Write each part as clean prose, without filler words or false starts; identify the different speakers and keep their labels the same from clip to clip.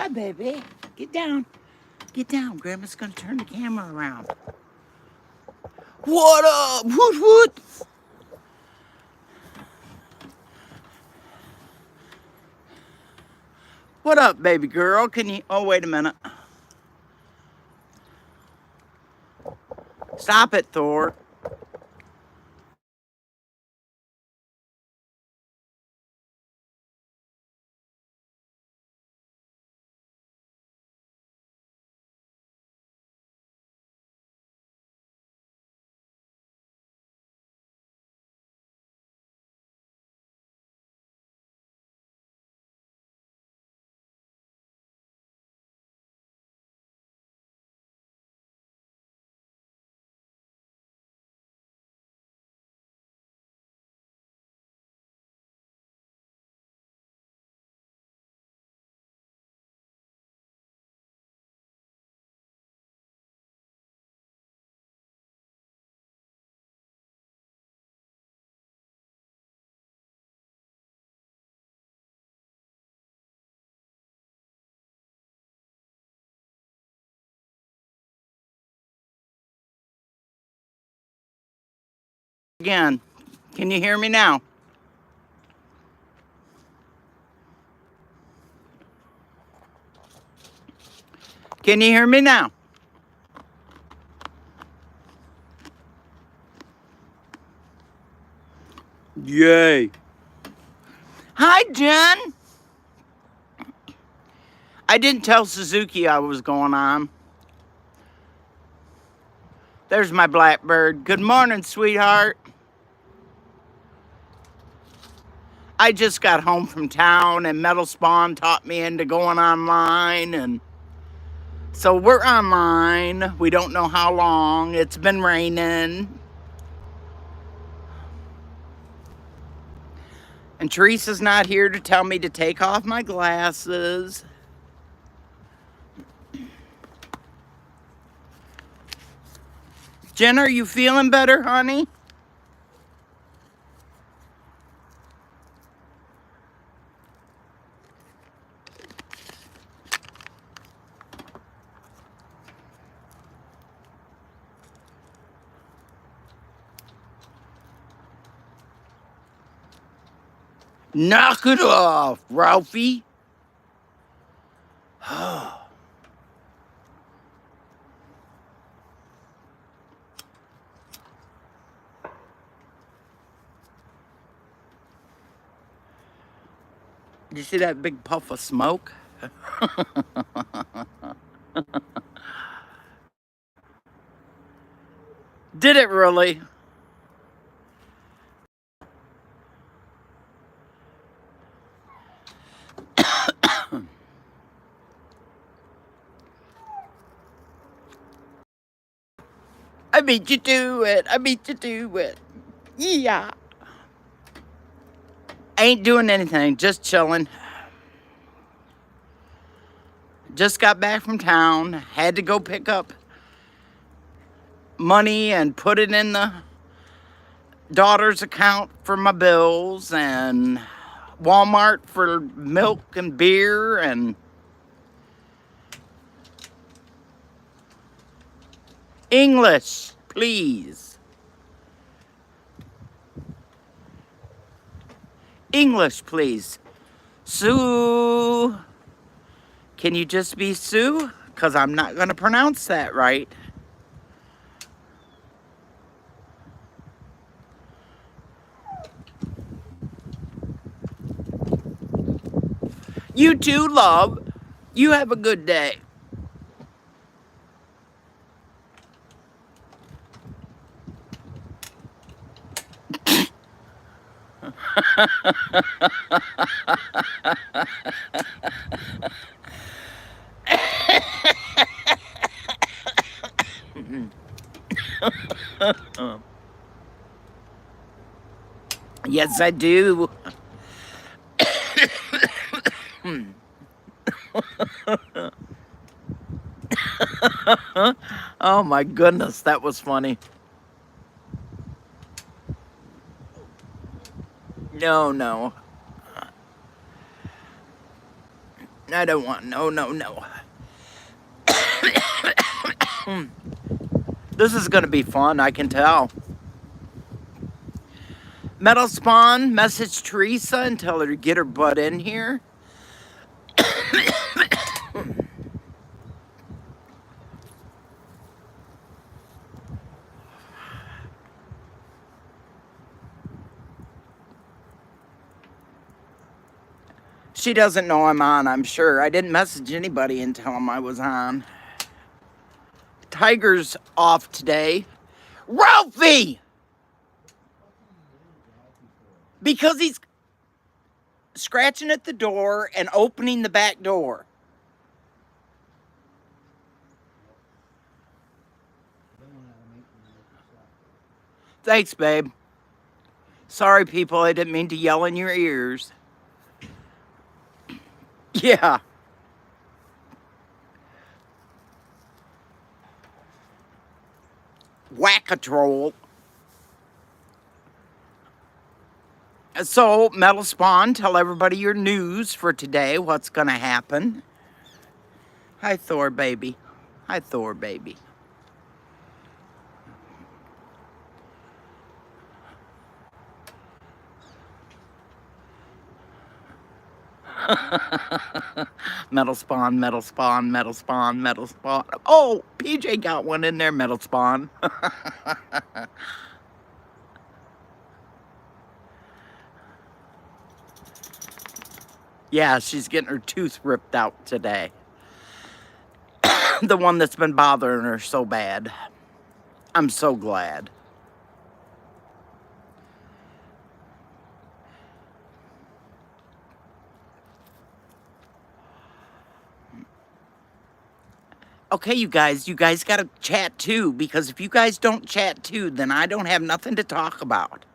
Speaker 1: Hi, baby. Get down. Get down. Grandma's going to turn the camera around. What up? Woot woot. What up, baby girl? Can you... Oh, wait a minute. Stop it, Thor. Again. Can you hear me now? Can you hear me now? Yay. Hi, Jen. I didn't tell Suzuki I was going on. There's my blackbird. Good morning, sweetheart. I just got home from town and Metal Spawn taught me into going online, and so we're online. We don't know how long. It's been raining. And Teresa's not here to tell me to take off my glasses. Jen, are you feeling better, honey? Knock it off, Ralphie. You see that big puff of smoke? Did it really? I beat you to it. I beat you to it. Yeah. Ain't doing anything. Just chilling. Just got back from town. Had to go pick up money and put it in the daughter's account for my bills, and Walmart for milk and beer, and English, please. English, please. Sue. Can you just be Sue? Because I'm not going to pronounce that right. You too, love. You have a good day. Yes, I do. Oh, my goodness. That was funny. No, no. I don't want, no, no, no. This is going to be fun, I can tell. Metal Spawn, message Teresa and tell her to get her butt in here. She doesn't know I'm on, I'm sure. I didn't message anybody and tell them I was on. Tiger's off today. Ralphie! Because he's scratching at the door and opening the back door. Thanks, babe. Sorry, people, I didn't mean to yell in your ears. Yeah. Whack-a-troll. So, Metal Spawn, tell everybody your news for today. What's going to happen? Hi, Thor, baby. Hi, Thor, baby. Metal Spawn, Metal Spawn, Metal Spawn, Metal Spawn. Oh, PJ got one in there, Metal Spawn. Yeah, she's getting her tooth ripped out today. The one that's been bothering her so bad. I'm so glad. Okay, you guys got to chat too, because if you guys don't chat too, then I don't have nothing to talk about.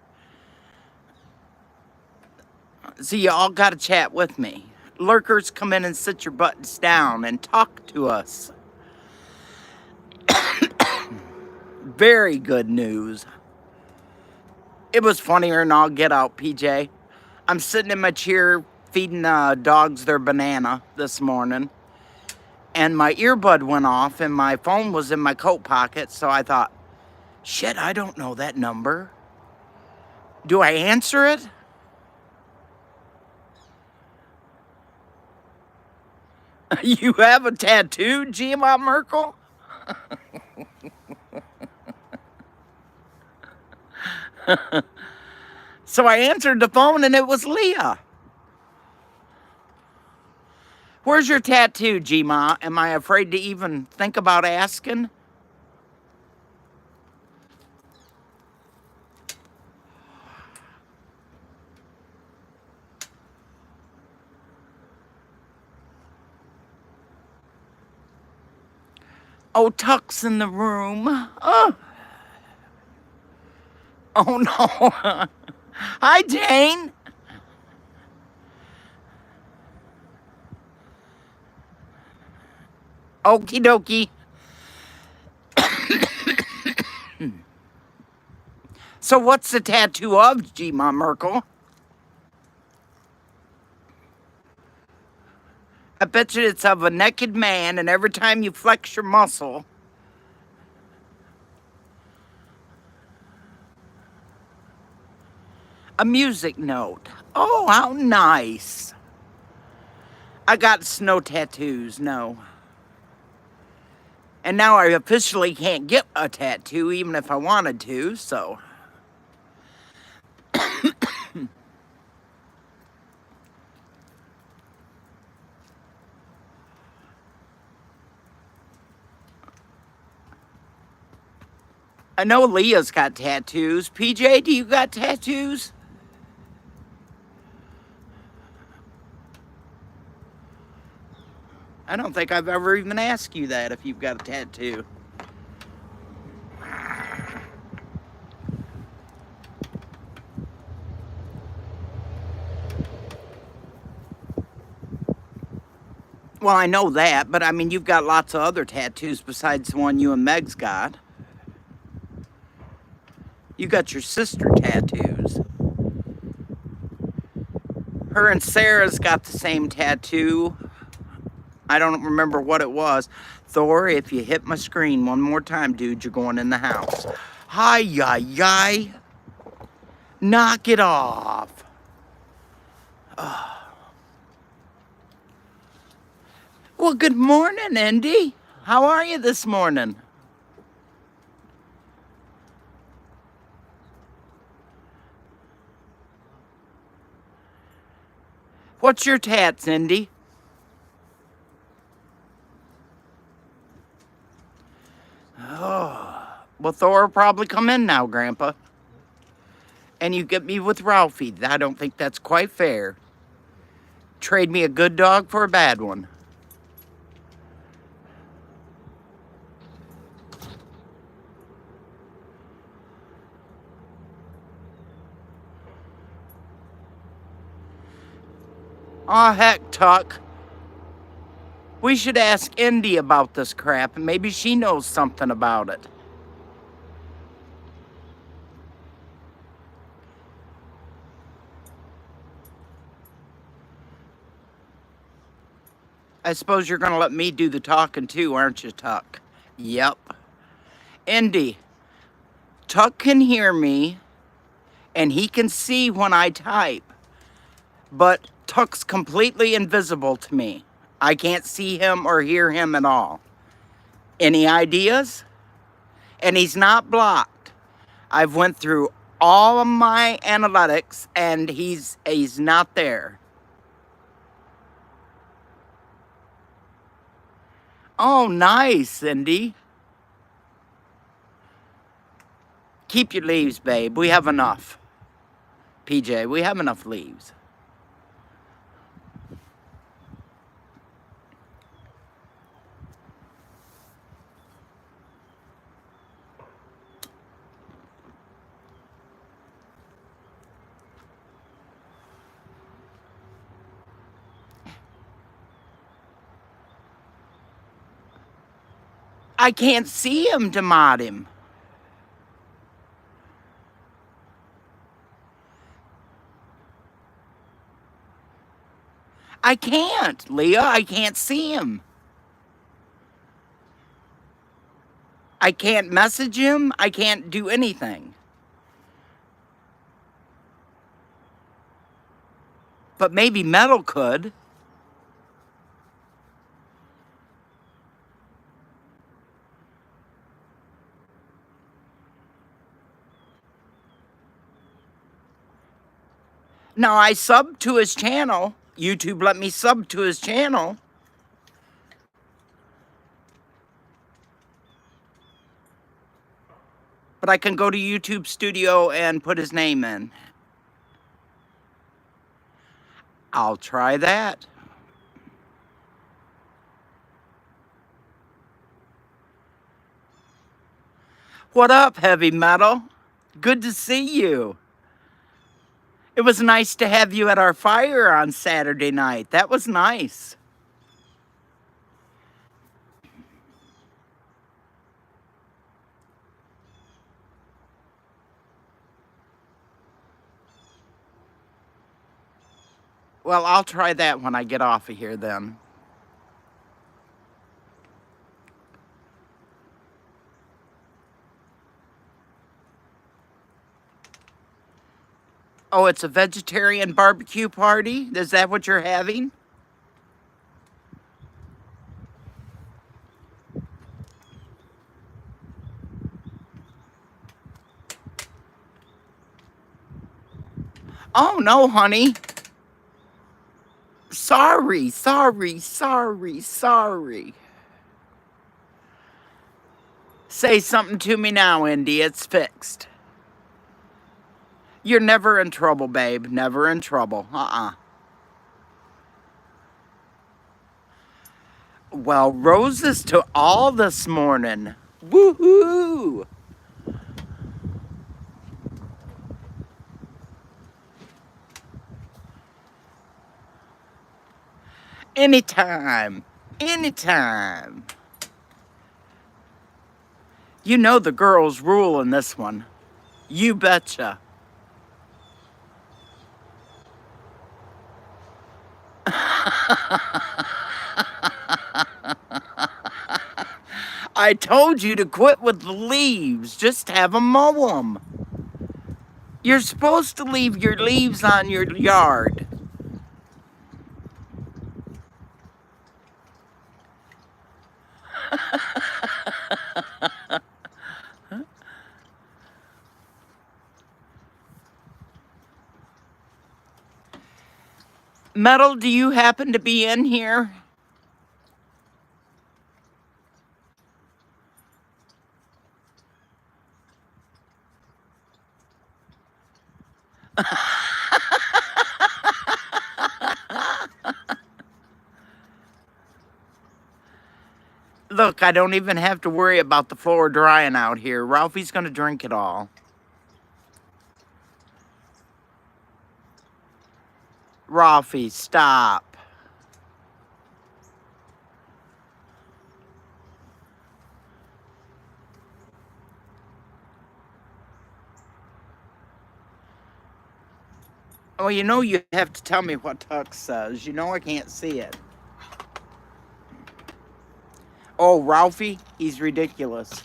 Speaker 1: So you all got to chat with me. Lurkers, come in and sit your butts down and talk to us. Very good news. It was funnier than all get out, PJ. I'm sitting in my chair feeding dogs their banana this morning. And my earbud went off and my phone was in my coat pocket. So I thought, shit, I don't know that number. Do I answer it? You have a tattoo, Gma Merkel? So I answered the phone and it was Leah. Where's your tattoo, Gma? Am I afraid to even think about asking? Oh, Tuck's in the room. Oh no. Hi, Jane. Okie dokie. So what's the tattoo of, Gma Merkel? I bet you it's of a naked man, and every time you flex your muscle, a music note. Oh, how nice. I got snow tattoos, no. And now I officially can't get a tattoo even if I wanted to, so. I know Leah's got tattoos. PJ, do you got tattoos? I don't think I've ever even asked you that, if you've got a tattoo. Well, I know that, but I mean, you've got lots of other tattoos besides the one you and Meg's got. You got your sister tattoos. Her and Sarah's got the same tattoo. I don't remember what it was. Thor, if you hit my screen one more time, dude, you're going in the house. Hi-yi-yi. Knock it off. Well, good morning, Indy. How are you this morning? What's your tats, Indy? Oh, well, Thor will probably come in now, Grandpa. And you get me with Ralphie. I don't think that's quite fair. Trade me a good dog for a bad one. Aw, heck, Tuck. We should ask Indy about this crap, and maybe she knows something about it. I suppose you're going to let me do the talking too, aren't you, Tuck? Yep. Indy, Tuck can hear me, and he can see when I type, but Tuck's completely invisible to me. I can't see him or hear him at all. Any ideas? And he's not blocked. I've went through all of my analytics, and he's not there. Oh, nice, Cindy. Keep your leaves, babe. We have enough. PJ, we have enough leaves. I can't see him to mod him. I can't, Leah. I can't see him. I can't message him. I can't do anything. But maybe Metal could. Now, I subbed to his channel. YouTube let me sub to his channel. But I can go to YouTube Studio and put his name in. I'll try that. What up, Heavy Metal? Good to see you. It was nice to have you at our fire on Saturday night. That was nice. Well, I'll try that when I get off of here then. Oh, it's a vegetarian barbecue party? Is that what you're having? Oh, no, honey. Sorry. Say something to me now, Indy. It's fixed. You're never in trouble, babe. Never in trouble. Well, roses to all this morning. Woohoo! Anytime. You know the girls rule in this one. You betcha. I told you to quit with the leaves. Just have them mow them. You're supposed to leave your leaves on your yard. Metal, do you happen to be in here? Look, I don't even have to worry about the floor drying out here. Ralphie's going to drink it all. Ralphie, stop. Well, you know you have to tell me what Tuck says. You know I can't see it. Oh, Ralphie, he's ridiculous.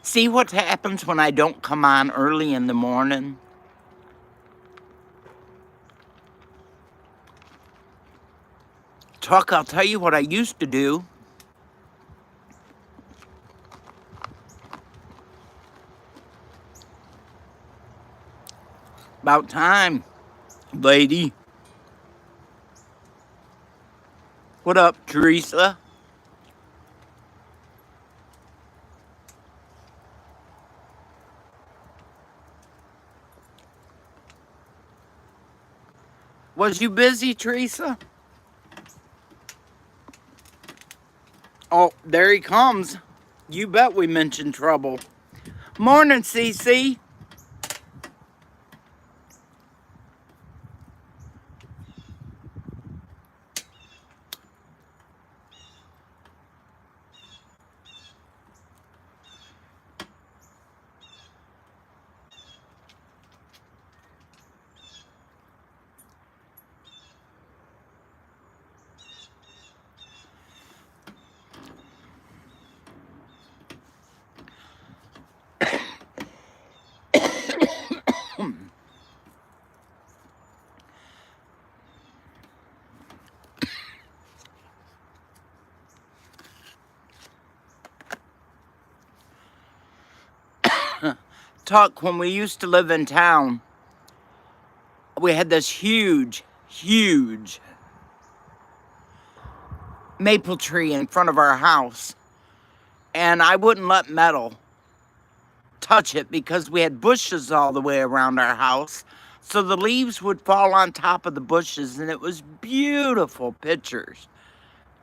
Speaker 1: See what happens when I don't come on early in the morning? Tuck, I'll tell you what I used to do. About time, lady. What up, Teresa? Was you busy, Teresa? Oh, there he comes. You bet we mentioned trouble. Morning, Cece. Tuck, when we used to live in town, we had this huge maple tree in front of our house. And I wouldn't let Metal touch it because we had bushes all the way around our house. So the leaves would fall on top of the bushes, and it was beautiful pictures.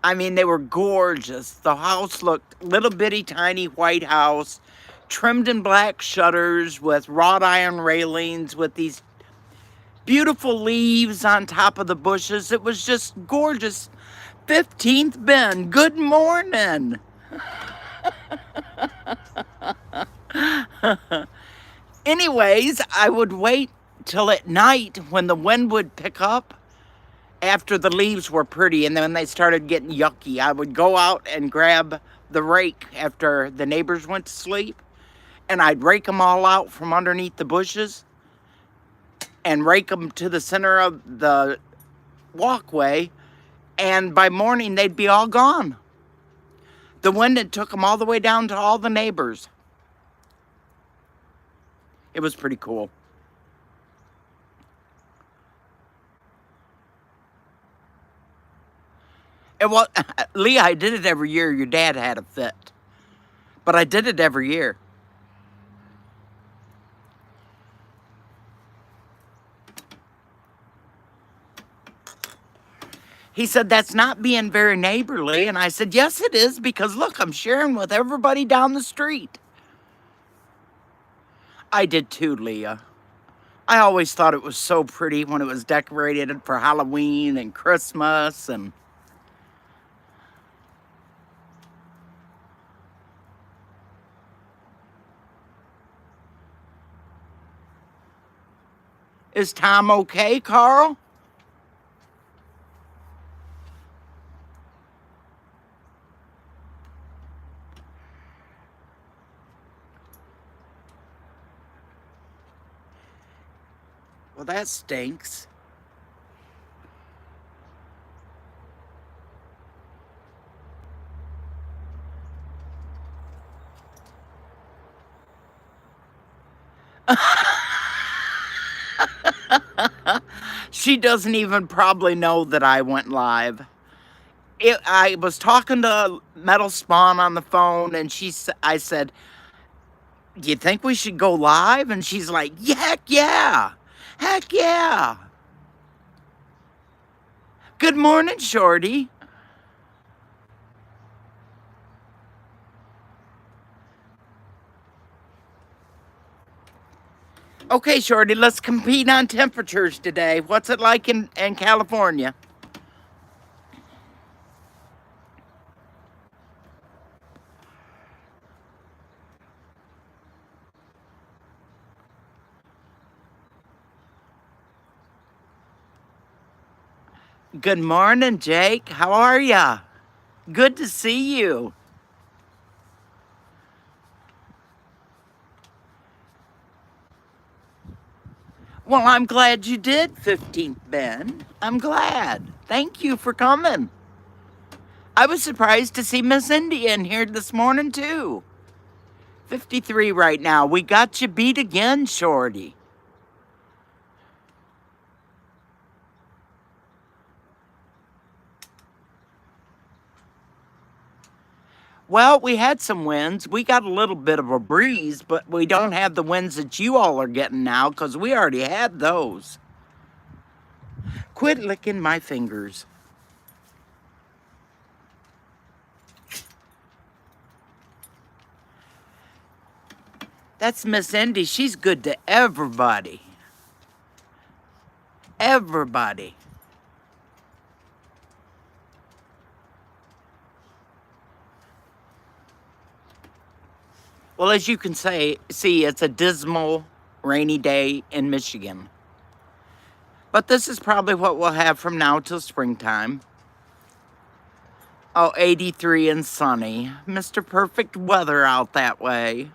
Speaker 1: I mean, they were gorgeous. The house looked little bitty tiny white house, trimmed in black shutters with wrought iron railings with these beautiful leaves on top of the bushes. It was just gorgeous. 15th Ben, good morning. Anyways, I would wait till at night when the wind would pick up after the leaves were pretty, and then when they started getting yucky, I would go out and grab the rake after the neighbors went to sleep, and I'd rake them all out from underneath the bushes and rake them to the center of the walkway, and by morning they'd be all gone. The wind had took them all the way down to all the neighbors. It was pretty cool. And well, Leah, I did it every year. Your dad had a fit. But I did it every year. He said, that's not being very neighborly. And I said, yes, it is, because look, I'm sharing with everybody down the street. I did too, Leah. I always thought it was so pretty when it was decorated for Halloween and Christmas. And Is Tom okay, Carl? Well, that stinks. She doesn't even probably know that I went live. I was talking to Metal Spawn on the phone, and I said, "Do you think we should go live?" And she's like, "Yeah, heck yeah, heck yeah." Good morning, Shorty. Okay, Shorty, let's compete on temperatures today. What's it like in California? Good morning, Jake. How are ya? Good to see you. Well, I'm glad you did, 15th Ben. I'm glad. Thank you for coming. I was surprised to see Miss India in here this morning, too. 53 right now. We got you beat again, Shorty. Well, we had some winds. We got a little bit of a breeze, but we don't have the winds that you all are getting now because we already had those. Quit licking my fingers. That's Miss Indy. She's good to everybody. Everybody. Well, as you can see, it's a dismal, rainy day in Michigan. But this is probably what we'll have from now till springtime. Oh, 83 and sunny. Mr. Perfect weather out that way.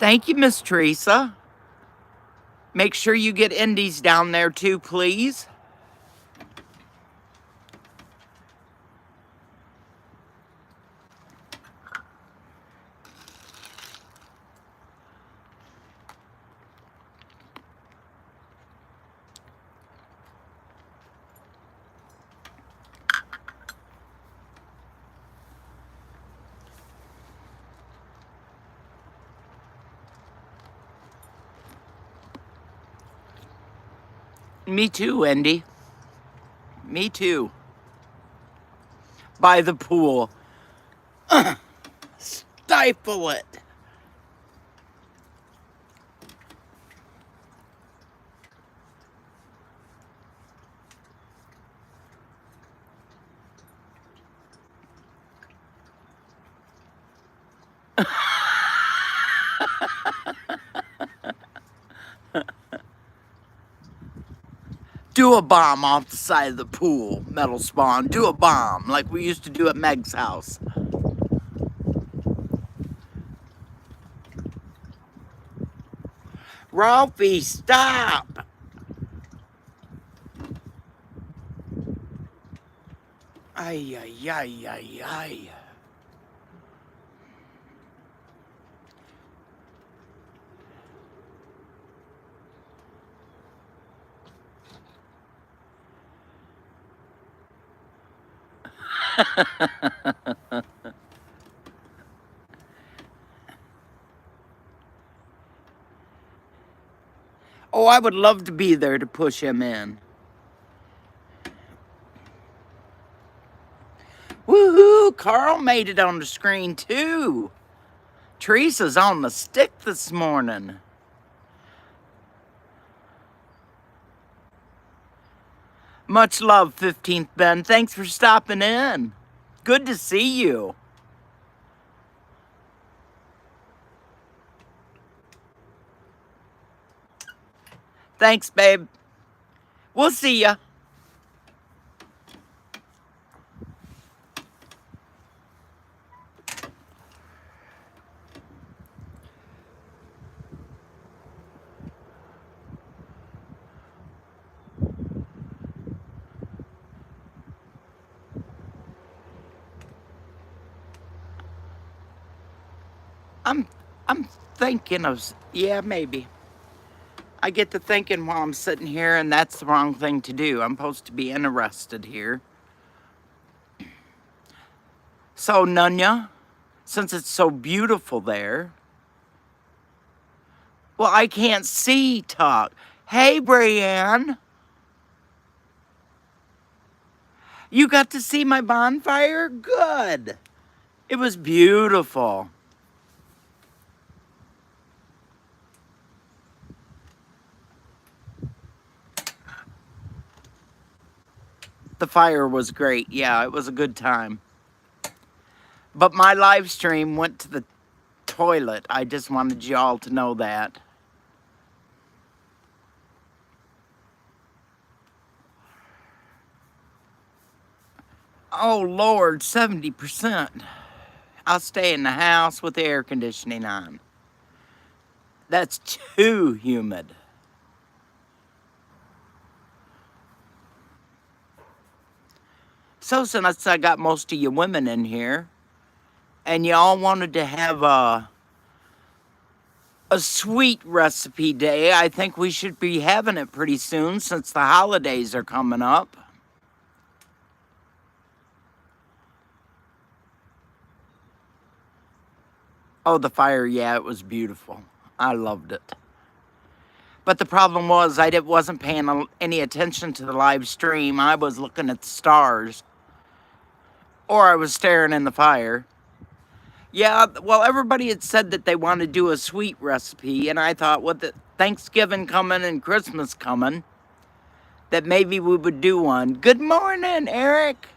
Speaker 1: Thank you, Miss Teresa. Make sure you get Indies down there too, please. Me too, Indy. Me too. By the pool. Stifle it. Do a bomb off the side of the pool, Metal Spawn. Do a bomb like we used to do at Meg's house. Ralphie, stop! Ay, ay, ay, ay, ay. Oh, I would love to be there to push him in. Woohoo! Carl made it on the screen too. Teresa's on the stick this morning. Much love, 15th Ben. Thanks for stopping in. Good to see you. Thanks, babe. We'll see ya. I'm thinking of, yeah, maybe. I get to thinking while I'm sitting here, and that's the wrong thing to do. I'm supposed to be interested here. So, Nunya, since it's so beautiful there, well, I can't see talk. Hey, Brianne, you got to see my bonfire? Good. It was beautiful. The fire was great. Yeah, it was a good time. But my live stream went to the toilet. I just wanted y'all to know that. Oh, Lord, 70%. I'll stay in the house with the air conditioning on. That's too humid. So since I got most of you women in here, and y'all wanted to have a sweet recipe day, I think we should be having it pretty soon since the holidays are coming up. Oh, the fire, yeah, it was beautiful. I loved it. But the problem was I wasn't paying any attention to the live stream. I was looking at the stars. Or I was staring in the fire. Yeah, well, everybody had said that they want to do a sweet recipe, and I thought, with the Thanksgiving coming and Christmas coming, that maybe we would do one. Good morning, Eric.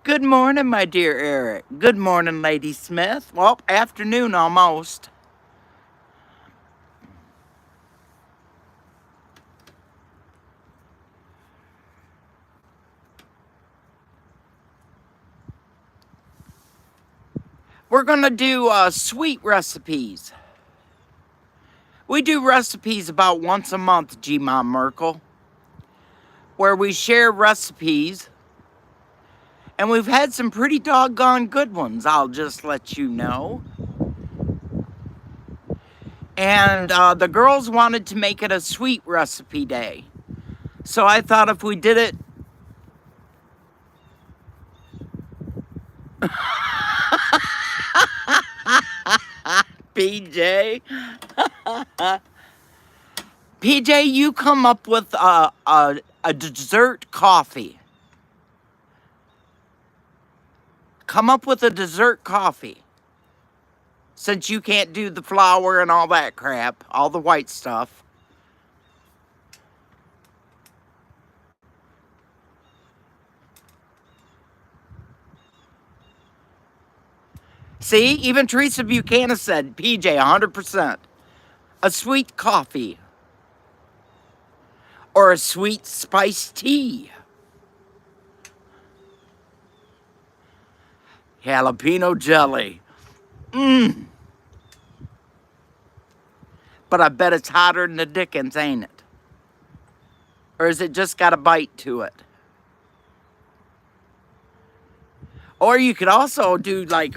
Speaker 1: Good morning, my dear Eric. Good morning, Lady Smith. Well, afternoon almost. We're going to do sweet recipes. We do recipes about once a month, G-Mom Merkel, where we share recipes, and we've had some pretty doggone good ones, I'll just let you know. And the girls wanted to make it a sweet recipe day. So I thought if we did it... PJ. PJ, you come up with a dessert coffee. Come up with a dessert coffee. Since you can't do the flour and all that crap, all the white stuff. See, even Teresa Buchanan said, PJ, 100%. A sweet coffee. Or a sweet spiced tea. Jalapeno jelly. Mmm. But I bet it's hotter than the dickens, ain't it? Or has it just got a bite to it? Or you could also do like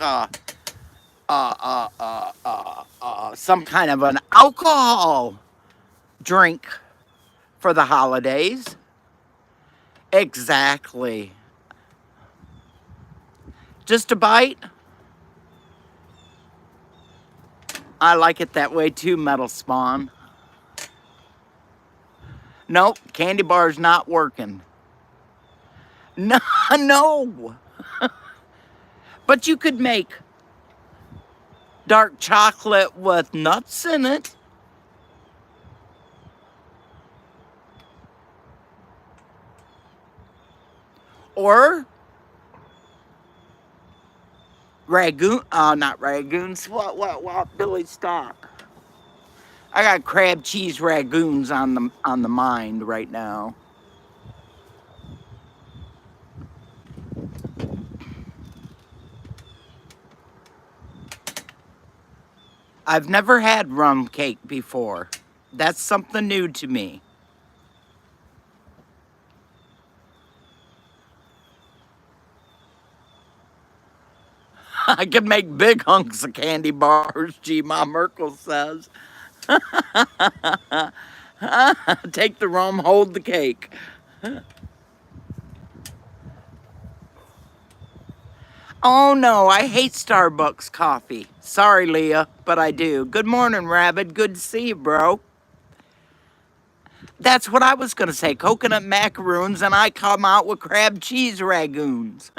Speaker 1: some kind of an alcohol drink for the holidays. Exactly. Just a bite? I like it that way too, Metal Spawn. Nope, candy bar's not working. No, no. But you could make dark chocolate with nuts in it. Or ragoon, not ragoons. What, Billy Stock. I got crab cheese ragoons on the mind right now. I've never had rum cake before. That's something new to me. I can make big hunks of candy bars, G. Ma Merkel says. Take the rum, hold the cake. Oh no, I hate Starbucks coffee. Sorry, Leah, but I do. Good morning, Rabbit. Good to see you, bro. That's what I was going to say. Coconut macaroons, and I come out with crab cheese ragoons.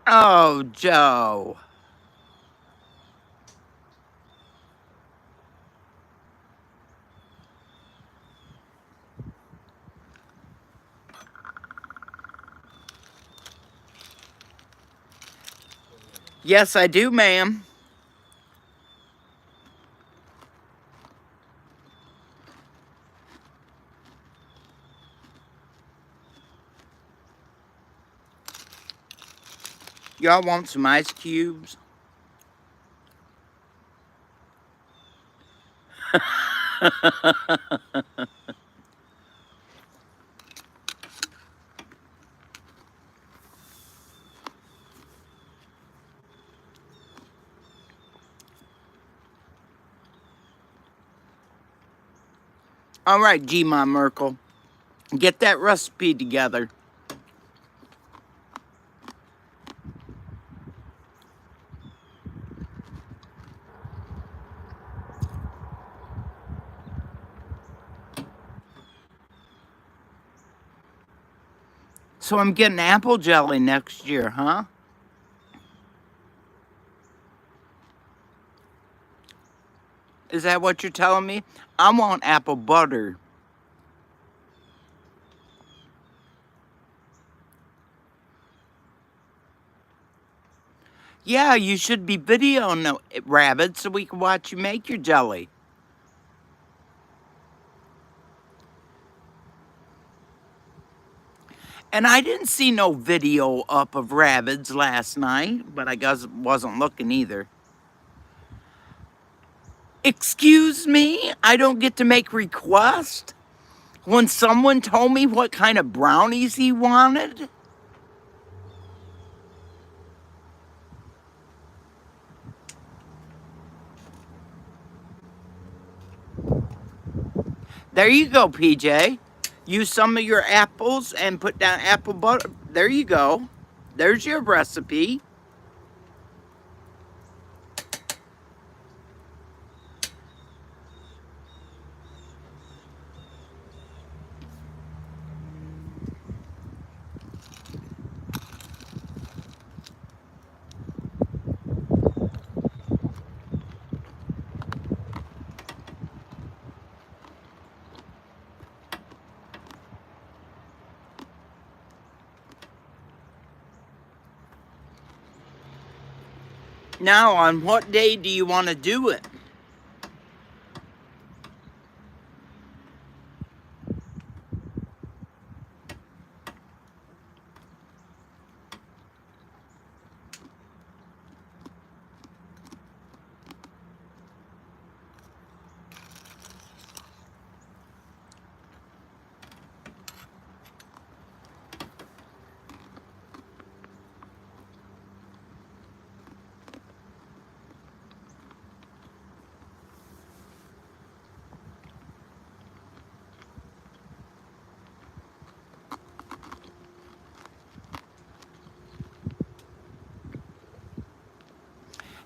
Speaker 1: Oh, Joe. Yes, I do, ma'am. Y'all want some ice cubes? All right, G. Ma Merkel. Get that recipe together. So I'm getting apple jelly next year, huh? Is that what you're telling me? I want apple butter. Yeah, you should be videoing it, Rabbit, so we can watch you make your jelly. And I didn't see no video up of rabbits last night, but I guess wasn't looking either. Excuse me? I don't get to make requests? When someone told me what kind of brownies he wanted? There you go, PJ. Use some of your apples and put down apple butter. There you go. There's your recipe. Now, on what day do you want to do it?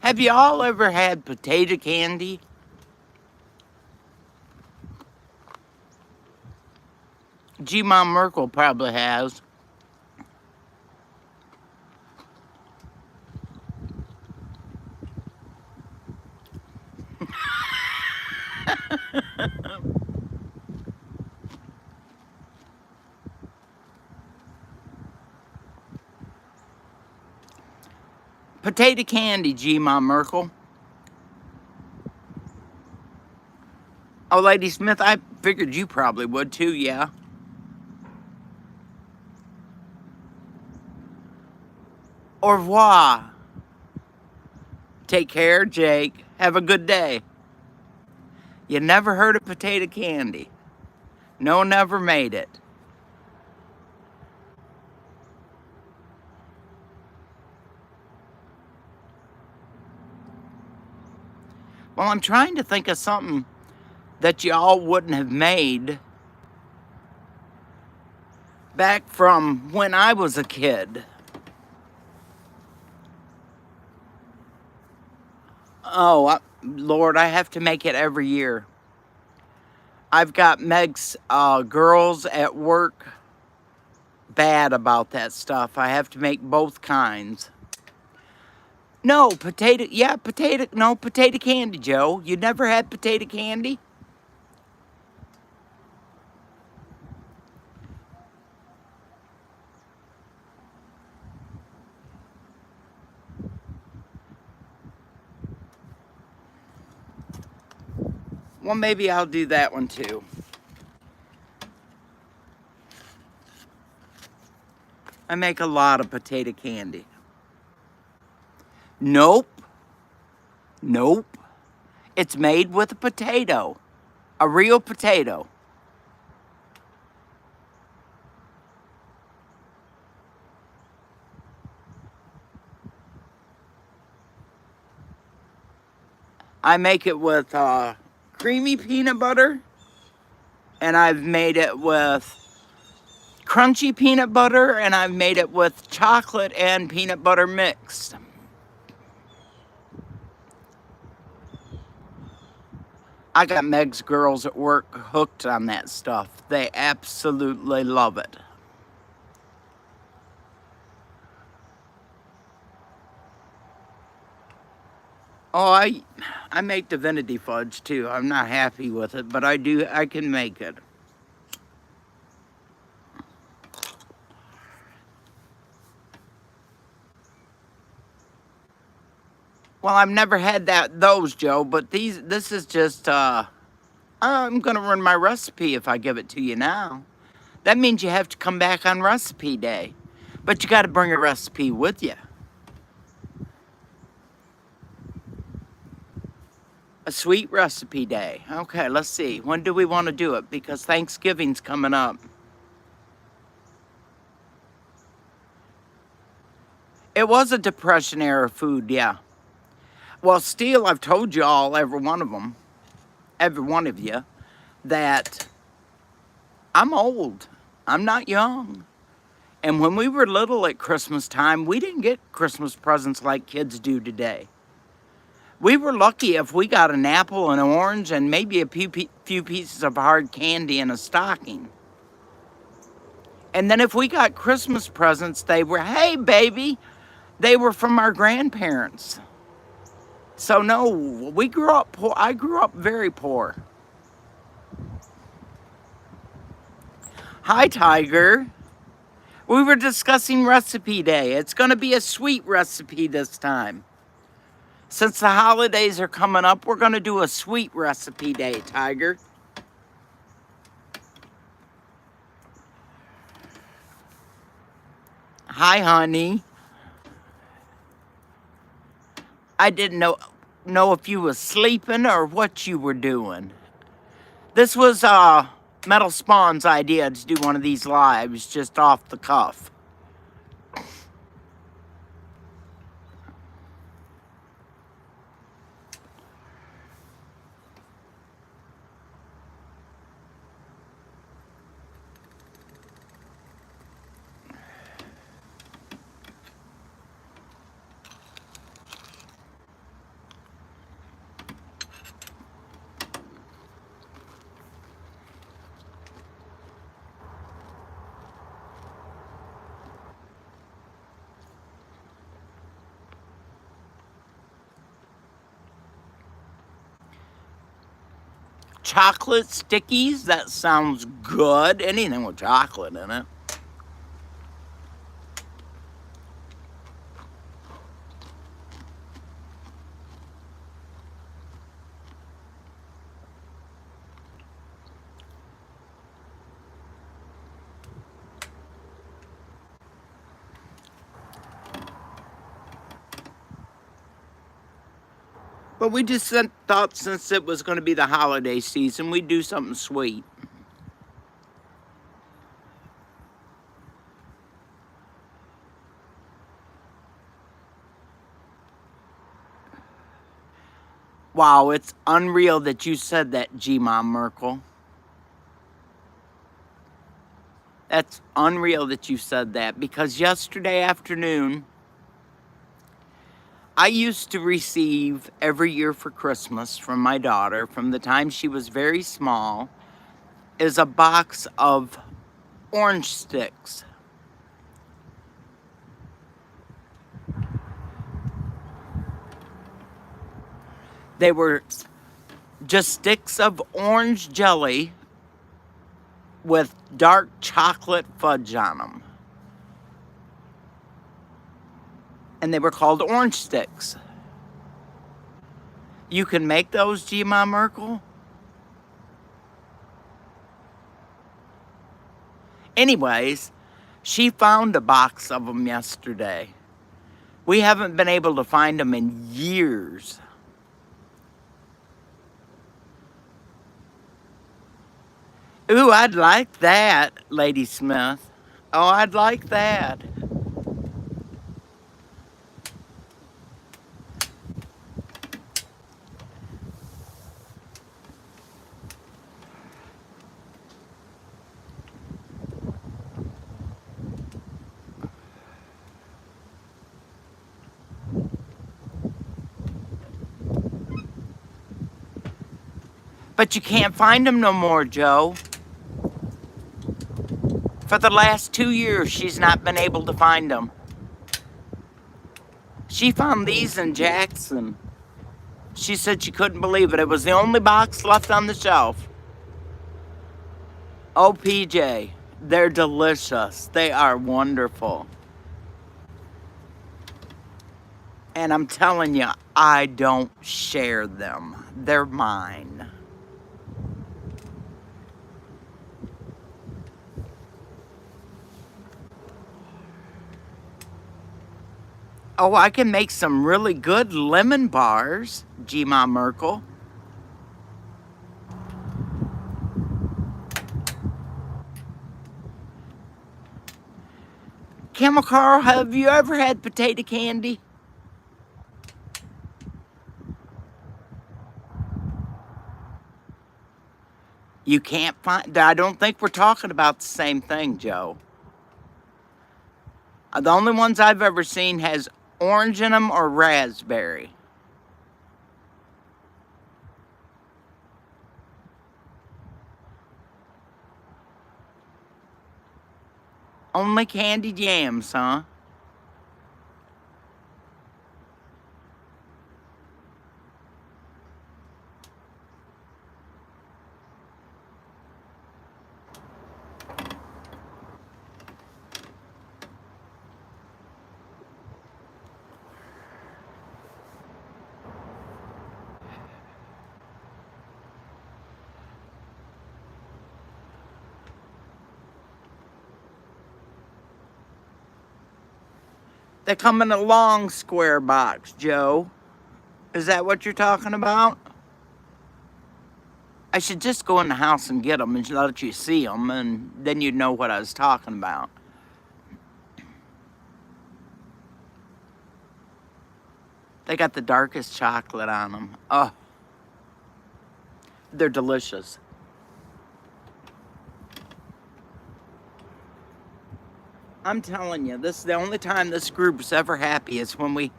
Speaker 1: Have you all ever had potato candy? G. Ma Merkel probably has. Potato candy, G-Ma Merkel. Oh, Lady Smith, I figured you probably would too, yeah. Au revoir. Take care, Jake. Have a good day. You never heard of potato candy? No, never made it. Well, I'm trying to think of something that y'all wouldn't have made back from when I was a kid. Oh, Lord, I have to make it every year. I've got Meg's girls at work bad about that stuff. I have to make both kinds. No, potato candy, Joe. You never had potato candy? Well, maybe I'll do that one too. I make a lot of potato candy. Nope. Nope. It's made with a potato. A real potato. I make it with creamy peanut butter. And I've made it with crunchy peanut butter. And I've made it with chocolate and peanut butter mixed. I got Meg's girls at work hooked on that stuff. They absolutely love it. Oh, I make divinity fudge too. I'm not happy with it, but I can make it. Well, I've never had those, Joe, but this is just I'm gonna run my recipe if I give it to you now. That means you have to come back on recipe day. But you gotta bring a recipe with you. A sweet recipe day. Okay, let's see. When do we want to do it? Because Thanksgiving's coming up. It was a Depression era food, yeah. Well, still, I've told you all, every one of you, that I'm old. I'm not young. And when we were little at Christmas time, we didn't get Christmas presents like kids do today. We were lucky if we got an apple, an orange, and maybe a few pieces of hard candy in a stocking. And then if we got Christmas presents, they were, hey, baby, they were from our grandparents. So no, we grew up poor. I grew up very poor. Hi, Tiger. We were discussing recipe day. It's going to be a sweet recipe this time. Since the holidays are coming up, we're going to do a sweet recipe day, Tiger. Hi, honey. I didn't know if you was sleeping or what you were doing. This was Metal Spawn's idea to do one of these lives just off the cuff. Chocolate stickies? That sounds good. Anything with chocolate in it. But we just thought since it was going to be the holiday season, we'd do something sweet. Wow, it's unreal that you said that, G-Mom Merkel. That's unreal that you said that, because yesterday afternoon, I used to receive every year for Christmas from my daughter, from the time she was very small, is a box of orange sticks. They were just sticks of orange jelly with dark chocolate fudge on them. And they were called orange sticks. You can make those, G-Ma Merkel? Anyways, she found a box of them yesterday. We haven't been able to find them in years. Ooh, I'd like that, Lady Smith. Oh, I'd like that. But you can't find them no more, Joe. For the last 2 years, she's not been able to find them. She found these in Jackson. She said she couldn't believe it. It was the only box left on the shelf. Oh, PJ, they're delicious. They are wonderful. And I'm telling you, I don't share them. They're mine. Oh, I can make some really good lemon bars, G-Ma Merkel. Camel Carl, have you ever had potato candy? You can't find, I don't think we're talking about the same thing, Joe. The only ones I've ever seen has orange in them or raspberry. Only candied yams, huh? They come in a long square box, Joe. Is that what you're talking about? I should just go in the house and get them and let you see them, and then you'd know what I was talking about. They got the darkest chocolate on them. Oh, they're delicious. I'm telling you, this is the only time this group's ever happy is when we...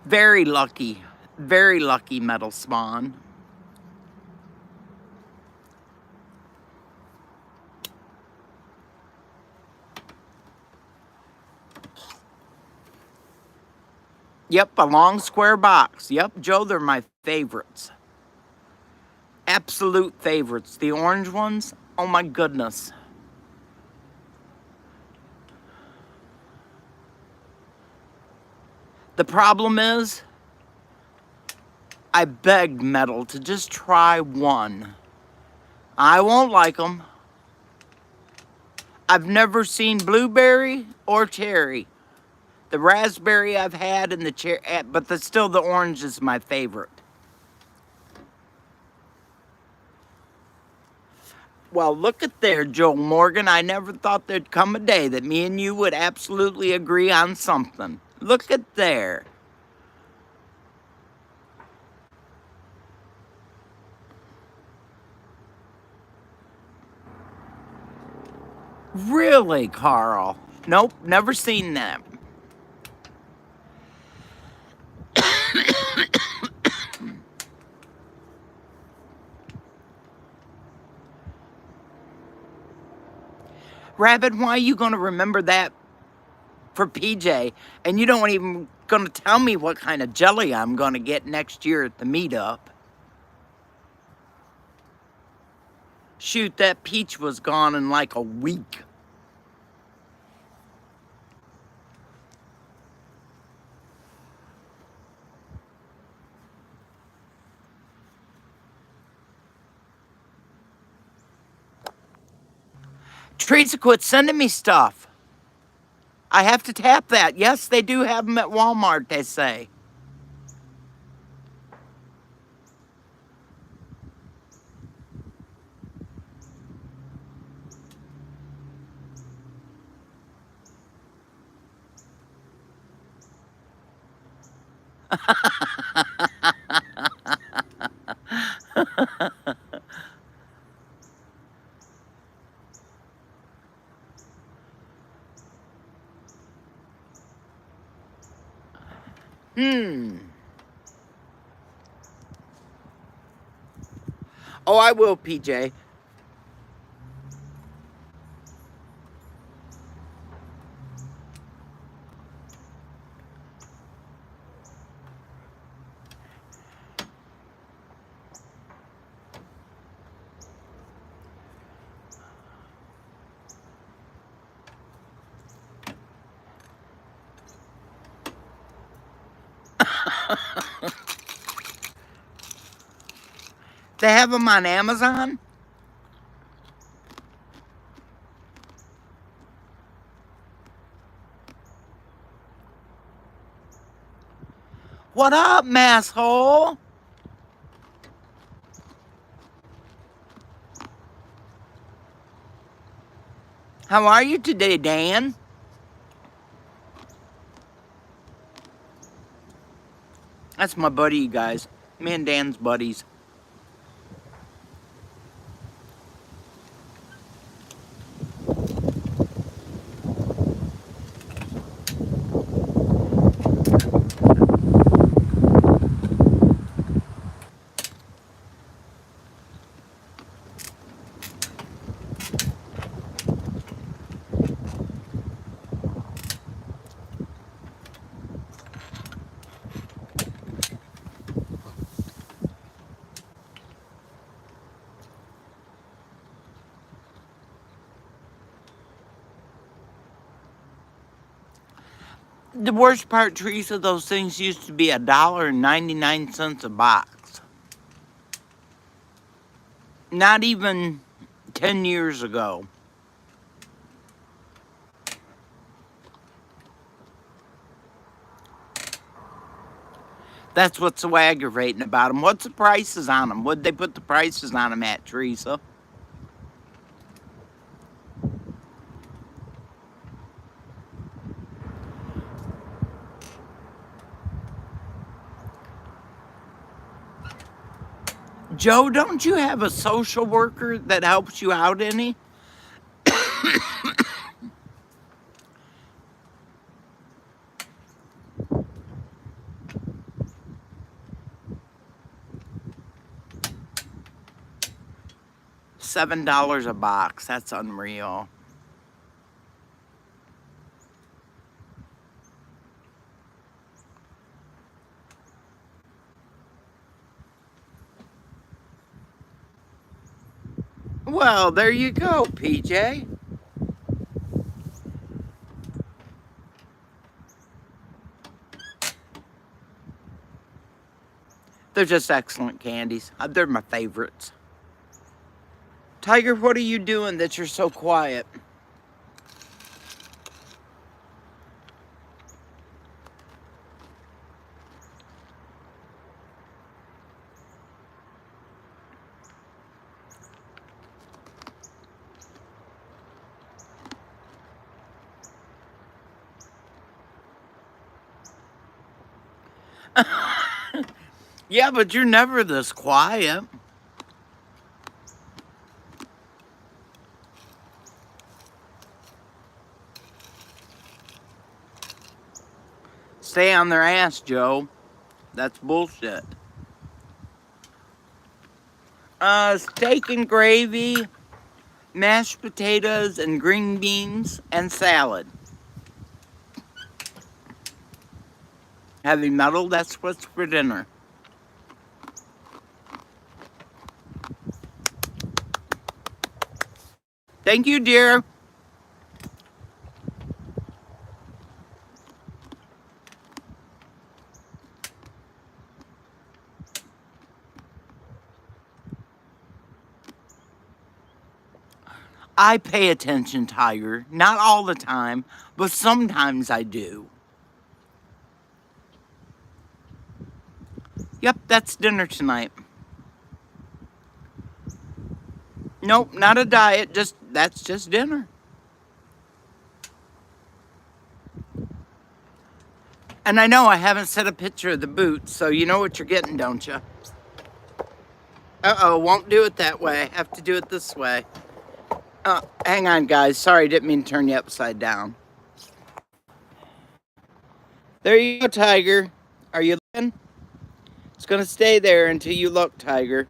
Speaker 1: Very lucky Metal Spawn. Yep, a long square box. Yep, Joe, they're my favorites. Absolute favorites. The orange ones, oh my goodness. The problem is, I begged Metal to just try one. I won't like them. I've never seen blueberry or cherry. The raspberry I've had and the cherry, but still the orange is my favorite. Well, look at there, Joe Morgan. I never thought there'd come a day that me and you would absolutely agree on something. Look at there. Really, Carl? Nope, never seen that. Rabbit, why are you going to remember that for PJ? And you don't even going to tell me what kind of jelly I'm going to get next year at the meetup. Shoot, that peach was gone in like a week. Teresa, quit sending me stuff. I have to tap that. Yes, they do have them at Walmart, they say. Oh, I will, PJ. They have them on Amazon? What up, masshole? How are you today, Dan? That's my buddy, you guys. Me and Dan's buddies. The worst part, Teresa, those things used to be $1.99 a box. Not even 10 years ago. That's what's so aggravating about them. What's the prices on them? What'd they put the prices on them at, Teresa? Joe, don't you have a social worker that helps you out any? $7 a box. That's unreal. Well, there you go, PJ. They're just excellent candies. They're my favorites. Tiger, what are you doing that you're so quiet? Yeah, but you're never this quiet. Stay on their ass, Joe. That's bullshit. Steak and gravy, mashed potatoes and green beans, and salad. Heavy metal, that's what's for dinner. Thank you, dear. I pay attention, Tiger. Not all the time, but sometimes I do. Yep, that's dinner tonight. Nope, not a diet, that's just dinner. And I know I haven't set a picture of the boots, so you know what you're getting, don't you? Uh-oh, won't do it that way. I have to do it this way. Hang on, guys. Sorry, didn't mean to turn you upside down. There you go, Tiger. Are you looking? It's going to stay there until you look, Tiger.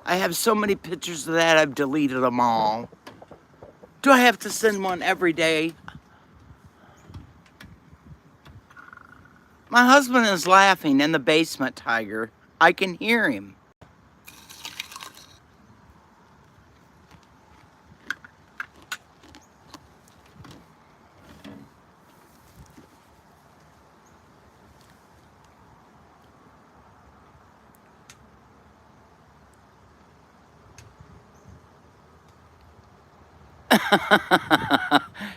Speaker 1: I have so many pictures of that, I've deleted them all. Do I have to send one every day? My husband is laughing in the basement, Tiger. I can hear him.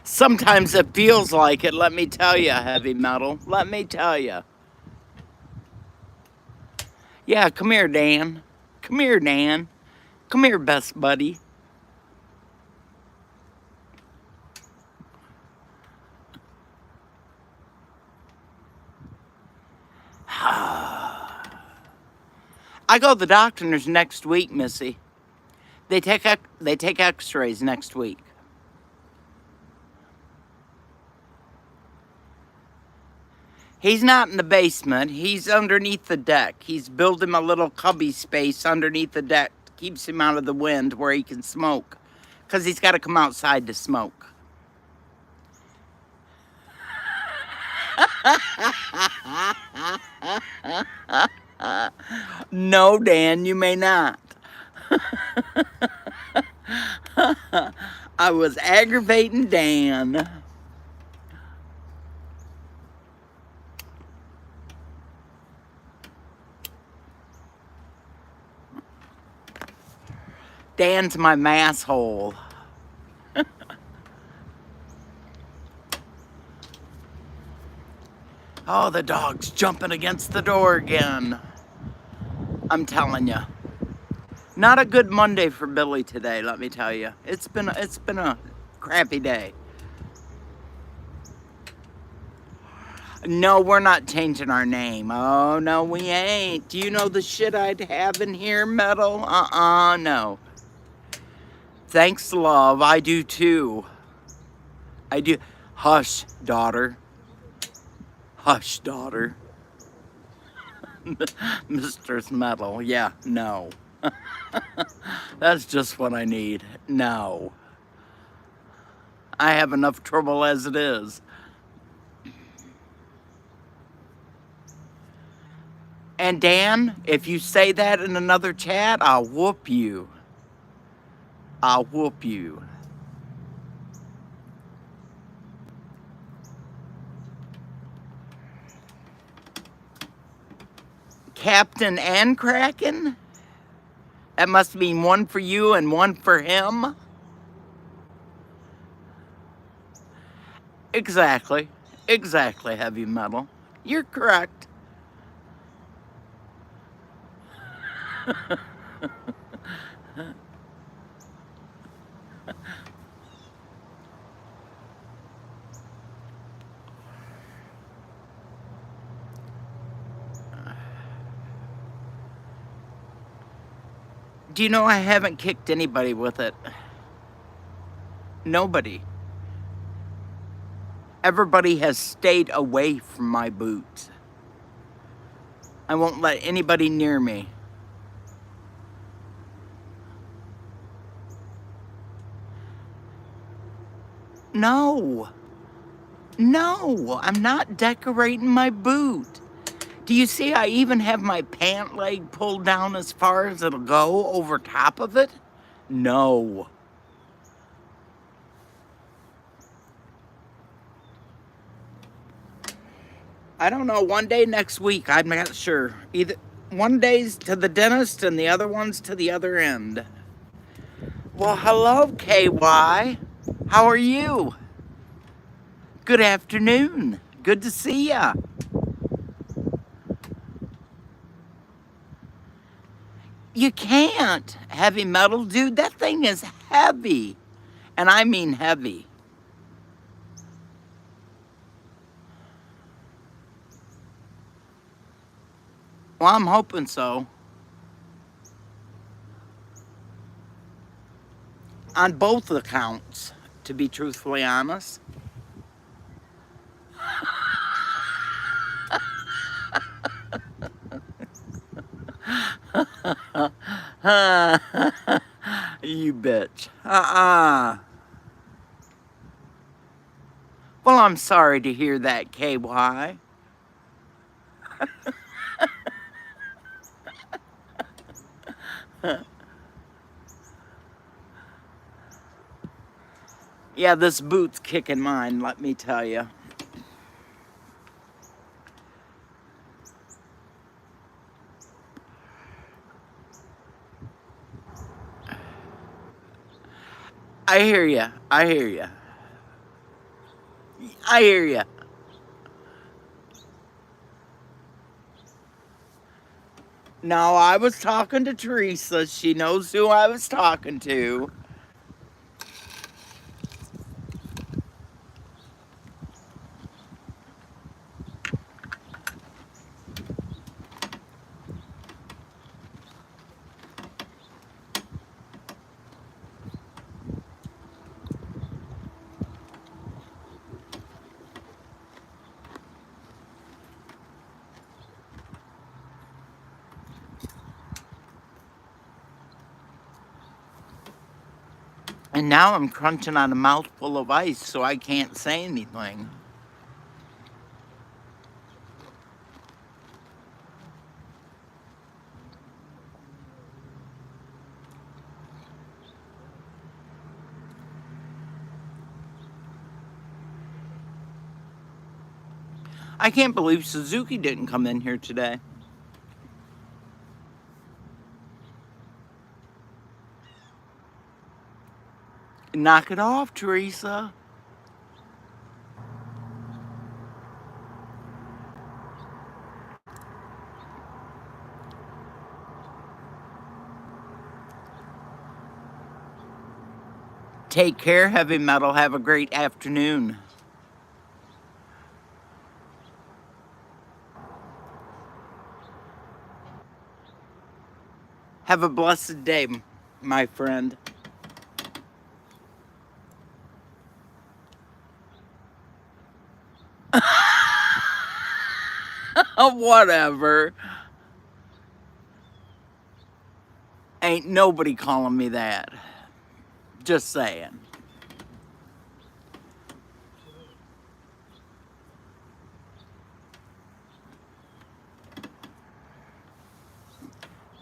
Speaker 1: Sometimes it feels like it, let me tell you, heavy metal. Let me tell you. Yeah, come here, Dan. Come here, Dan. Come here, best buddy. I go to the doctor's next week, Missy. They take x-rays next week. He's not in the basement. He's underneath the deck. He's built him a little cubby space underneath the deck. Keeps him out of the wind where he can smoke. Because he's got to come outside to smoke. No, Dan, you may not. I was aggravating Dan. Dan's my masshole. Oh, the dog's jumping against the door again. I'm telling you. Not a good Monday for Billy today, let me tell you. It's been a crappy day. No, we're not changing our name. Oh, no, we ain't. Do you know the shit I'd have in here, Metal? No. Thanks, love. I do too. I do. Hush, daughter. Hush, daughter. Mrs.Metal. Yeah, no. That's just what I need. No. I have enough trouble as it is. And Dan, if you say that in another chat, I'll whoop you. I'll whoop you. Captain and Kraken? That must mean one for you and one for him? Exactly. Exactly, heavy metal. You're correct. Do you know I haven't kicked anybody with it? Nobody. Everybody has stayed away from my boots. I won't let anybody near me. No. No, I'm not decorating my boot. Do you see I even have my pant leg pulled down as far as it'll go over top of it? No. I don't know, one day next week, I'm not sure. Either one day's to the dentist and the other one's to the other end. Well, hello, KY. How are you? Good afternoon. Good to see ya. You can't. Heavy metal, dude, that thing is heavy. And I mean heavy. Well, I'm hoping so. On both accounts, to be truthfully honest. You bitch. Well, I'm sorry to hear that, KY. Yeah, this boot's kicking mine, let me tell you. I hear you. I hear you. I hear you. No, I was talking to Teresa. She knows who I was talking to. And now I'm crunching on a mouthful of ice, so I can't say anything. I can't believe Suzuki didn't come in here today. Knock it off, Teresa. Take care, Heavy Metal. Have a great afternoon. Have a blessed day, my friend. Whatever. Ain't nobody calling me that. Just saying.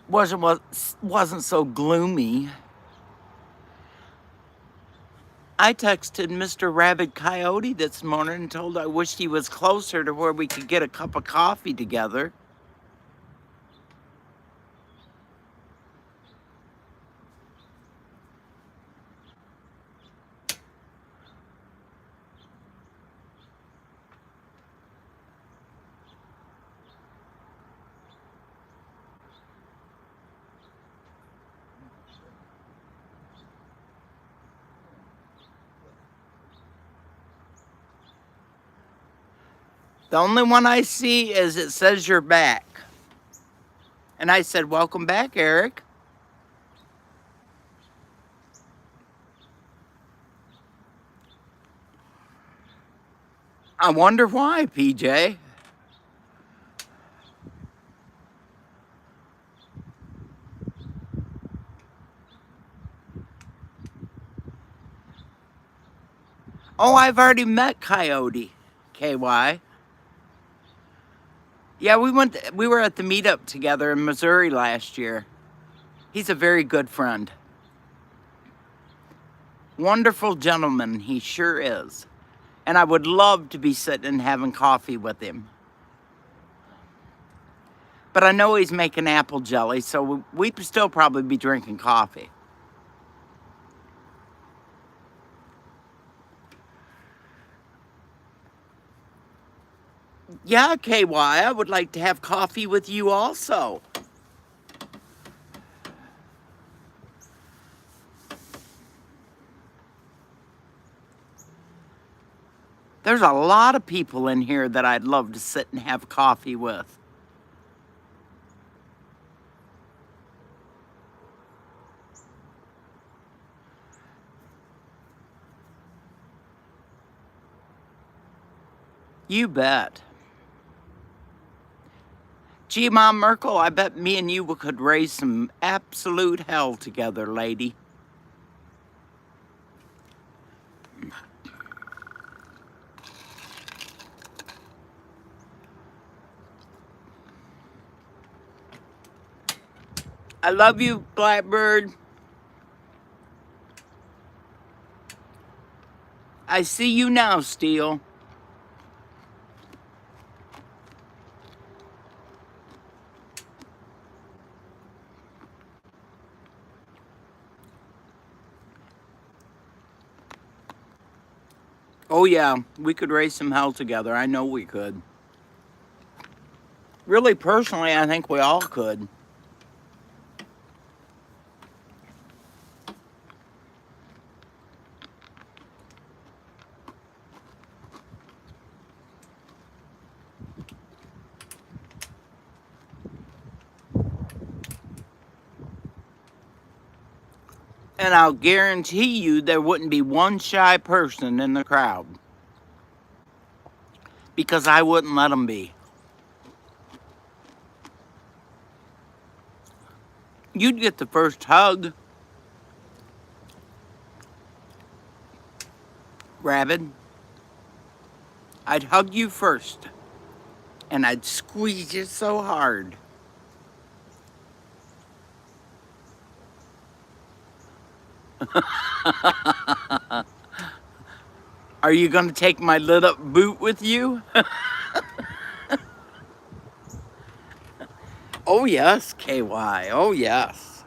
Speaker 1: Wasn't so gloomy. I texted Mr. Rabid Coyote this morning and told I wished he was closer to where we could get a cup of coffee together. The only one I see is it says you're back. And I said, welcome back, Eric. I wonder why, PJ. Oh, I've already met Coyote, KY. Yeah, we were at the meetup together in Missouri last year. He's a very good friend. Wonderful gentleman, he sure is. And I would love to be sitting and having coffee with him. But I know he's making apple jelly, so we'd still probably be drinking coffee. Yeah, KY, I would like to have coffee with you also. There's a lot of people in here that I'd love to sit and have coffee with. You bet. Gee, Mom Merkel, I bet me and you could raise some absolute hell together, lady. I love you, Blackbird. I see you now, Steel. Oh yeah, we could raise some hell together. I know we could. Really, personally, I think we all could. And I'll guarantee you there wouldn't be one shy person in the crowd. Because I wouldn't let them be. You'd get the first hug. Rabbit. I'd hug you first. And I'd squeeze you so hard. Are you going to take my lit up boot with you? Oh yes, KY. Oh yes.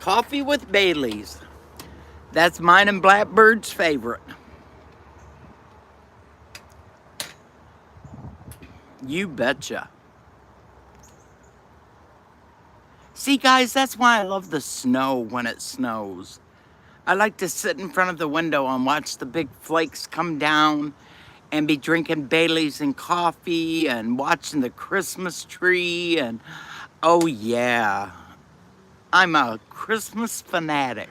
Speaker 1: Coffee with Bailey's. That's mine and Blackbird's favorite. You betcha. See, guys, that's why I love the snow when it snows. I like to sit in front of the window and watch the big flakes come down and be drinking Bailey's and coffee and watching the Christmas tree and, oh yeah, I'm a Christmas fanatic.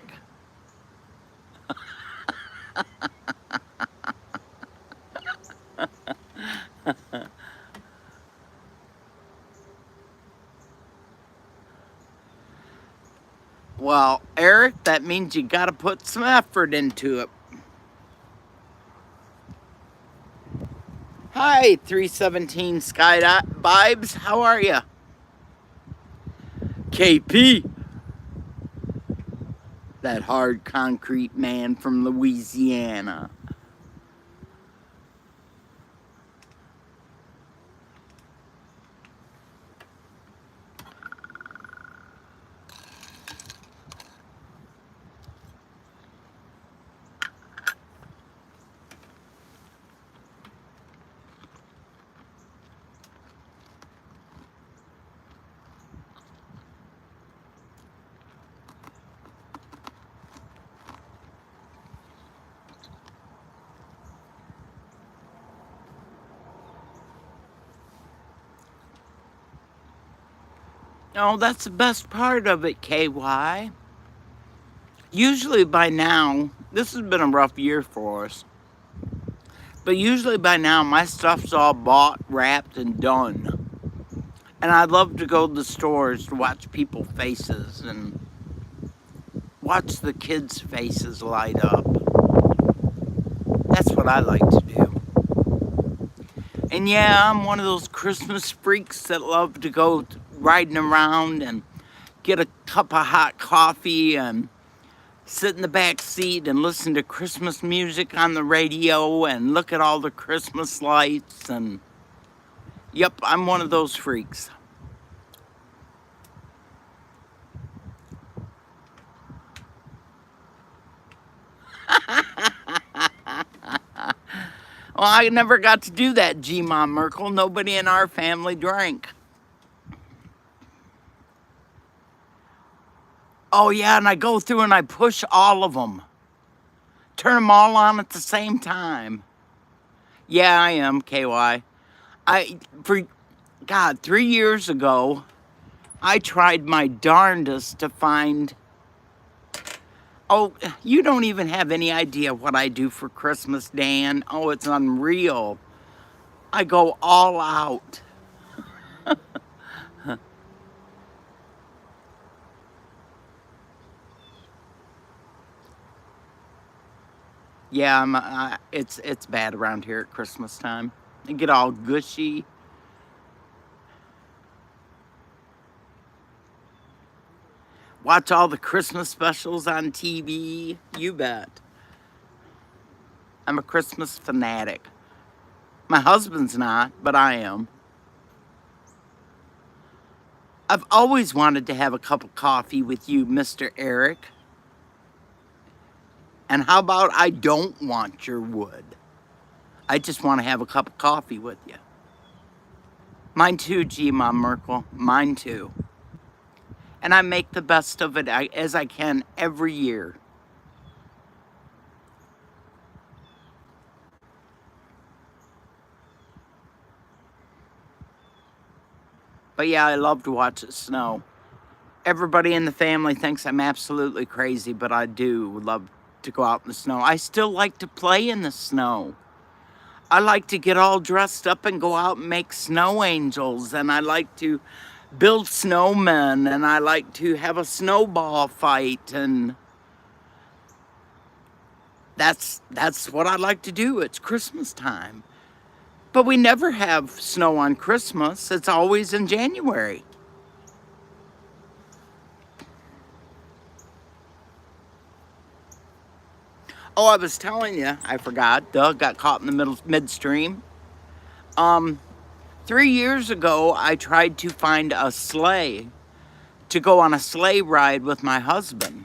Speaker 1: Well, Eric, that means you gotta put some effort into it. Hi, 317 Sky Vibes. How are you? KP. That hard concrete man from Louisiana. Oh, that's the best part of it, KY. Usually by now, this has been a rough year for us. But usually by now, my stuff's all bought, wrapped, and done. And I love to go to the stores to watch people's faces and watch the kids' faces light up. That's what I like to do. And yeah, I'm one of those Christmas freaks that love to go riding around and get a cup of hot coffee and sit in the back seat and listen to Christmas music on the radio and look at all the Christmas lights. And yep, I'm one of those freaks. Well, I never got to do that, G-Mom Merkel. Nobody in our family drank. Oh yeah, and I go through and I push all of them. Turn them all on at the same time. Yeah, I am, KY. For God, 3 years ago, I tried my darndest to find... Oh, you don't even have any idea what I do for Christmas, Dan. Oh, it's unreal. I go all out. Yeah, it's bad around here at Christmas time. I get all gushy. Watch all the Christmas specials on TV. You bet. I'm a Christmas fanatic. My husband's not, but I am. I've always wanted to have a cup of coffee with you, Mr. Eric. And how about I don't want your wood? I just want to have a cup of coffee with you. Mine too, G-Mom Merkel. Mine too. And I make the best of it as I can every year. But yeah, I love to watch it snow. Everybody in the family thinks I'm absolutely crazy, but I do love to go out in the snow. I still like to play in the snow. I like to get all dressed up and go out and make snow angels, and I like to build snowmen, and I like to have a snowball fight, and that's what I like to do. It's Christmas time. But we never have snow on Christmas. It's always in January. Oh, I was telling you, I forgot. Doug got caught in the midstream. 3 years ago, I tried to find a sleigh to go on a sleigh ride with my husband,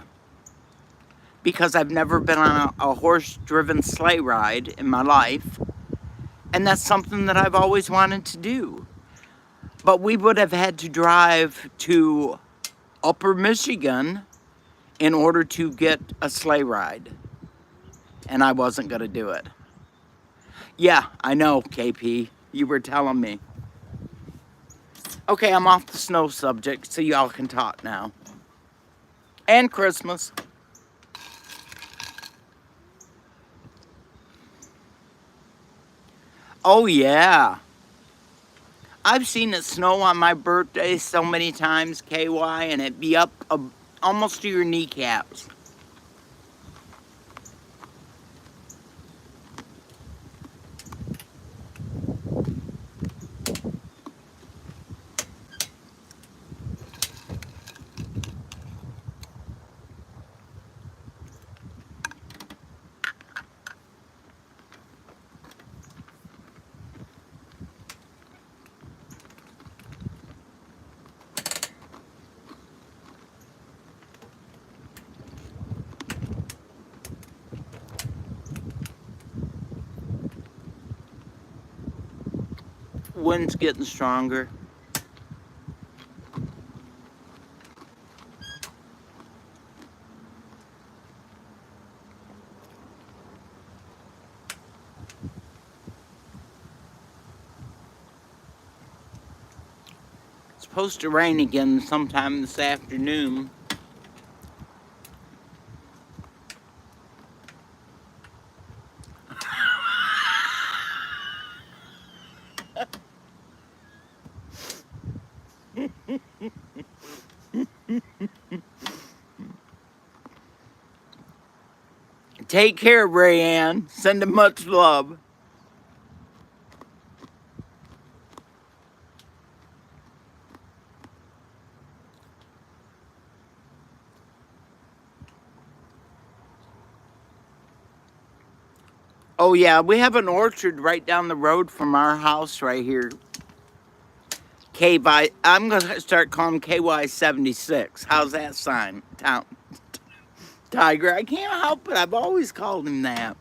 Speaker 1: because I've never been on a horse-driven sleigh ride in my life, and that's something that I've always wanted to do. But we would have had to drive to Upper Michigan in order to get a sleigh ride, and I wasn't going to do it. Yeah, I know, KP. You were telling me. Okay, I'm off the snow subject, so y'all can talk now. And Christmas. Oh, yeah. I've seen it snow on my birthday so many times, KY, and it be up almost to your kneecaps. Wind's getting stronger. It's supposed to rain again sometime this afternoon. Take care, Rayanne. Send him much love. Oh yeah, we have an orchard right down the road from our house right here. I'm gonna start calling KY 76. How's that sign? Tiger. I can't help it. I've always called him that.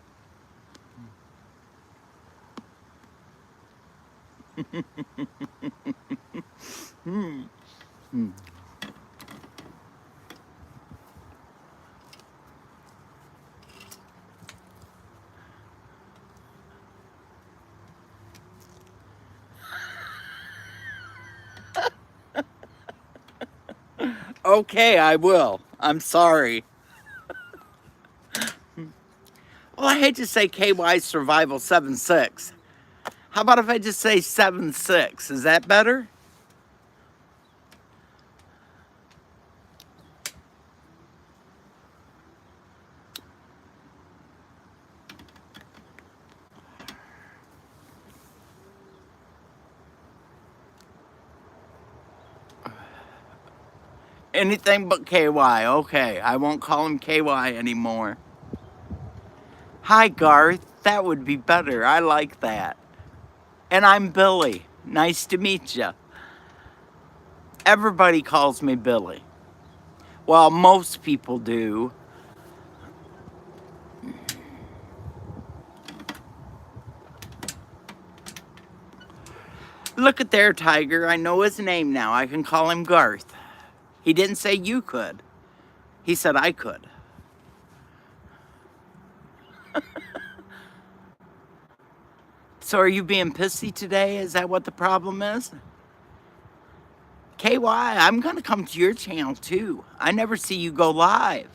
Speaker 1: Okay, I will. I'm sorry. Well, I hate to say KY Survival 76. How about if I just say 76? Is that better? Anything but KY. Okay, I won't call him KY anymore. Hi, Garth. That would be better. I like that. And I'm Billy. Nice to meet you. Everybody calls me Billy. Well, most people do. Look at there, Tiger. I know his name now. I can call him Garth. He didn't say you could. He said I could. So are you being pissy today? Is that what the problem is? KY, I'm going to come to your channel too. I never see you go live.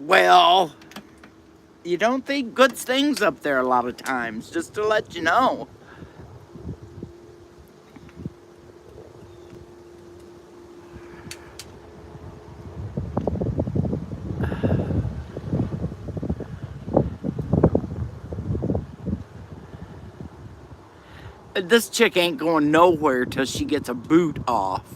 Speaker 1: Well, you don't think good things up there a lot of times, just to let you know. This chick ain't going nowhere till she gets a boot off.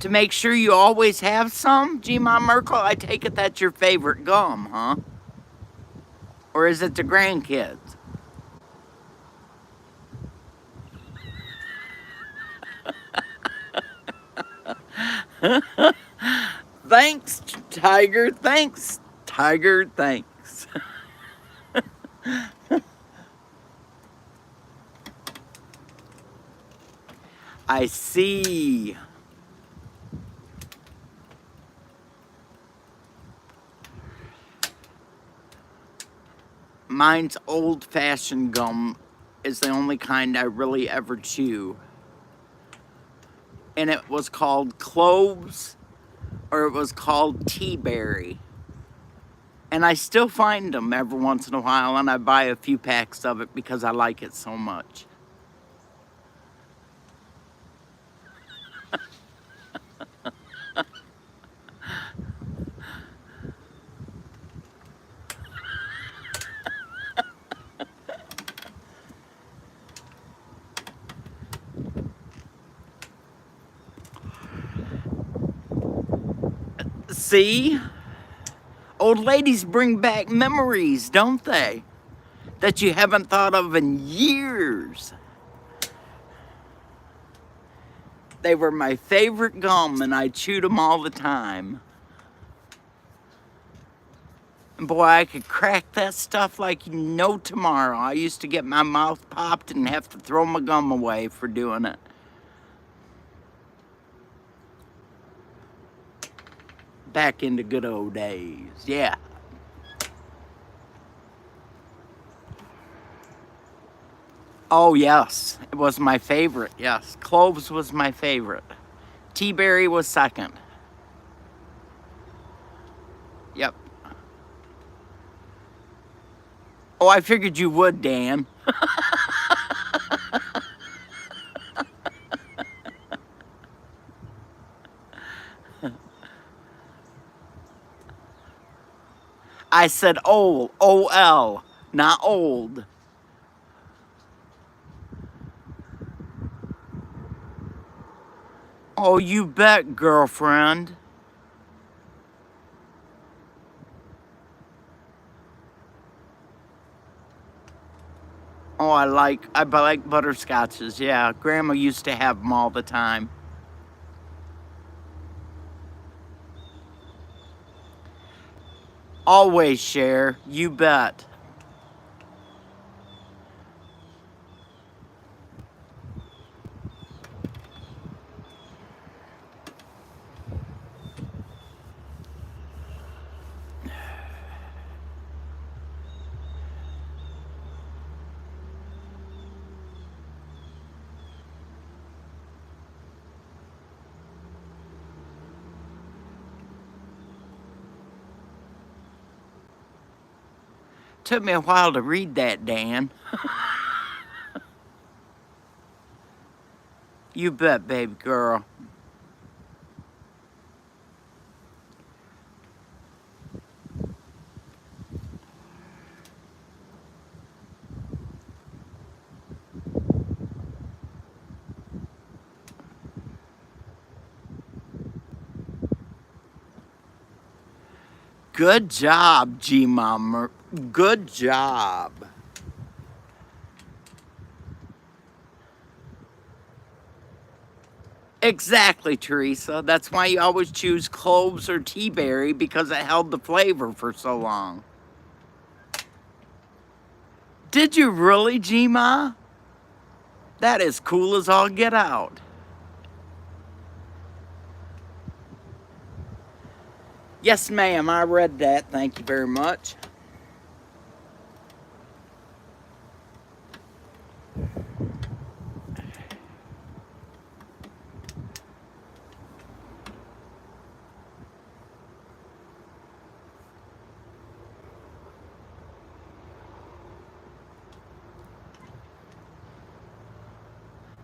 Speaker 1: To make sure you always have some, G-Ma Merkel, I take it that's your favorite gum, huh? Or is it the grandkids? Thanks, Tiger. Thanks, Tiger. Thanks. I see. Mine's old-fashioned gum is the only kind I really ever chew. And it was called cloves, or it was called tea berry. And I still find them every once in a while, and I buy a few packs of it because I like it so much. See? Old ladies bring back memories, don't they? That you haven't thought of in years. They were my favorite gum, and I chewed them all the time. And boy, I could crack that stuff like no tomorrow. I used to get my mouth popped and have to throw my gum away for doing it. Back in the good old days, yeah. Oh, yes. It was my favorite, yes. Cloves was my favorite. Tea berry was second. Yep. Oh, I figured you would, Dan. I said old, O-L, not old. Oh, you bet, girlfriend. Oh, I like butterscotches, yeah. Grandma used to have them all the time. Always share, you bet. Took me a while to read that, Dan. You bet, baby girl. Good job, G-Mom. Good job. Exactly, Teresa. That's why you always choose cloves or tea berry, because it held the flavor for so long. Did you really, G-Ma? That is cool as all get out. Yes, ma'am, I read that. Thank you very much.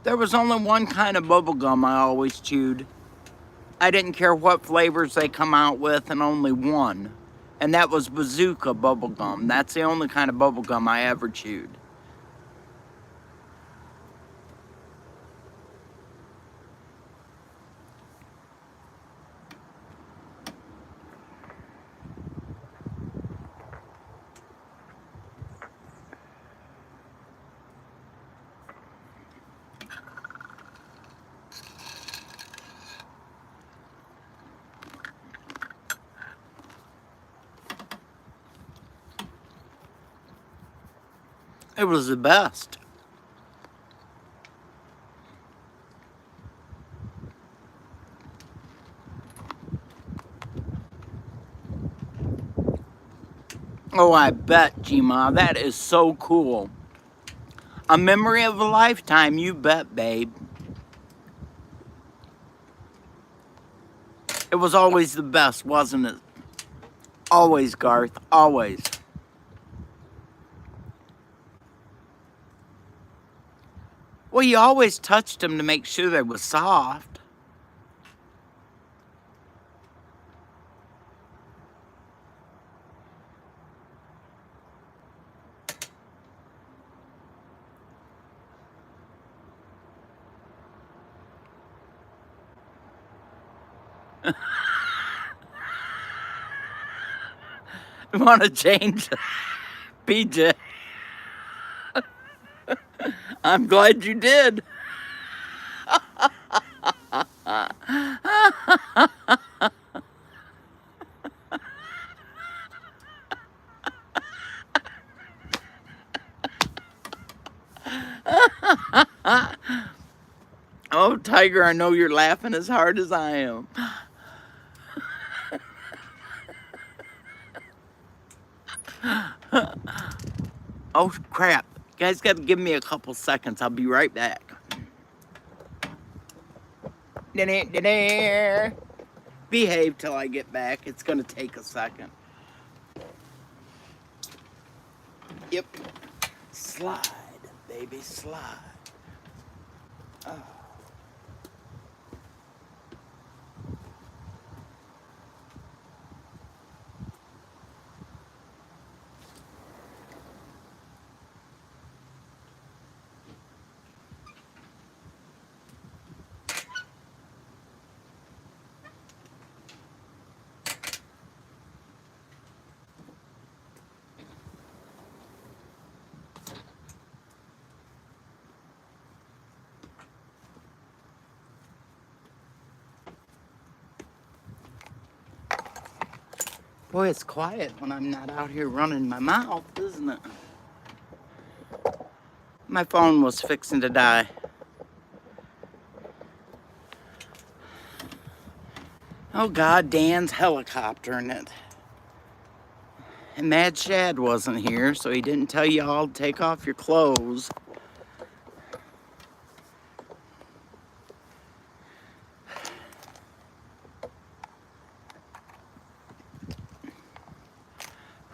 Speaker 1: There was only one kind of bubble gum I always chewed. I didn't care what flavors they come out with, and only one. And that was Bazooka bubble gum. That's the only kind of bubble gum I ever chewed. It was the best. Oh, I bet, G-Ma. That is so cool. A memory of a lifetime, you bet, babe. It was always the best, wasn't it? Always, Garth, always. Well, you always touched them to make sure they were soft. Want to change PJ? I'm glad you did. Oh, Tiger, I know you're laughing as hard as I am. Oh, crap. You guys got to give me a couple seconds. I'll be right back. Behave till I get back. It's going to take a second. Yep. Slide, baby, slide. Oh. Boy, it's quiet when I'm not out here running my mouth, isn't it? My phone was fixing to die. Oh God, Dan's helicoptering it. And Mad Shad wasn't here, so he didn't tell you all to take off your clothes.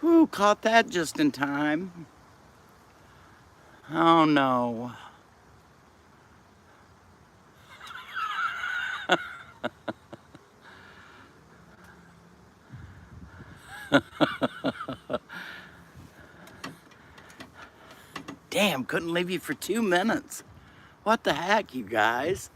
Speaker 1: Whew, caught that just in time. Oh no. Damn, couldn't leave you for 2 minutes. What the heck, you guys?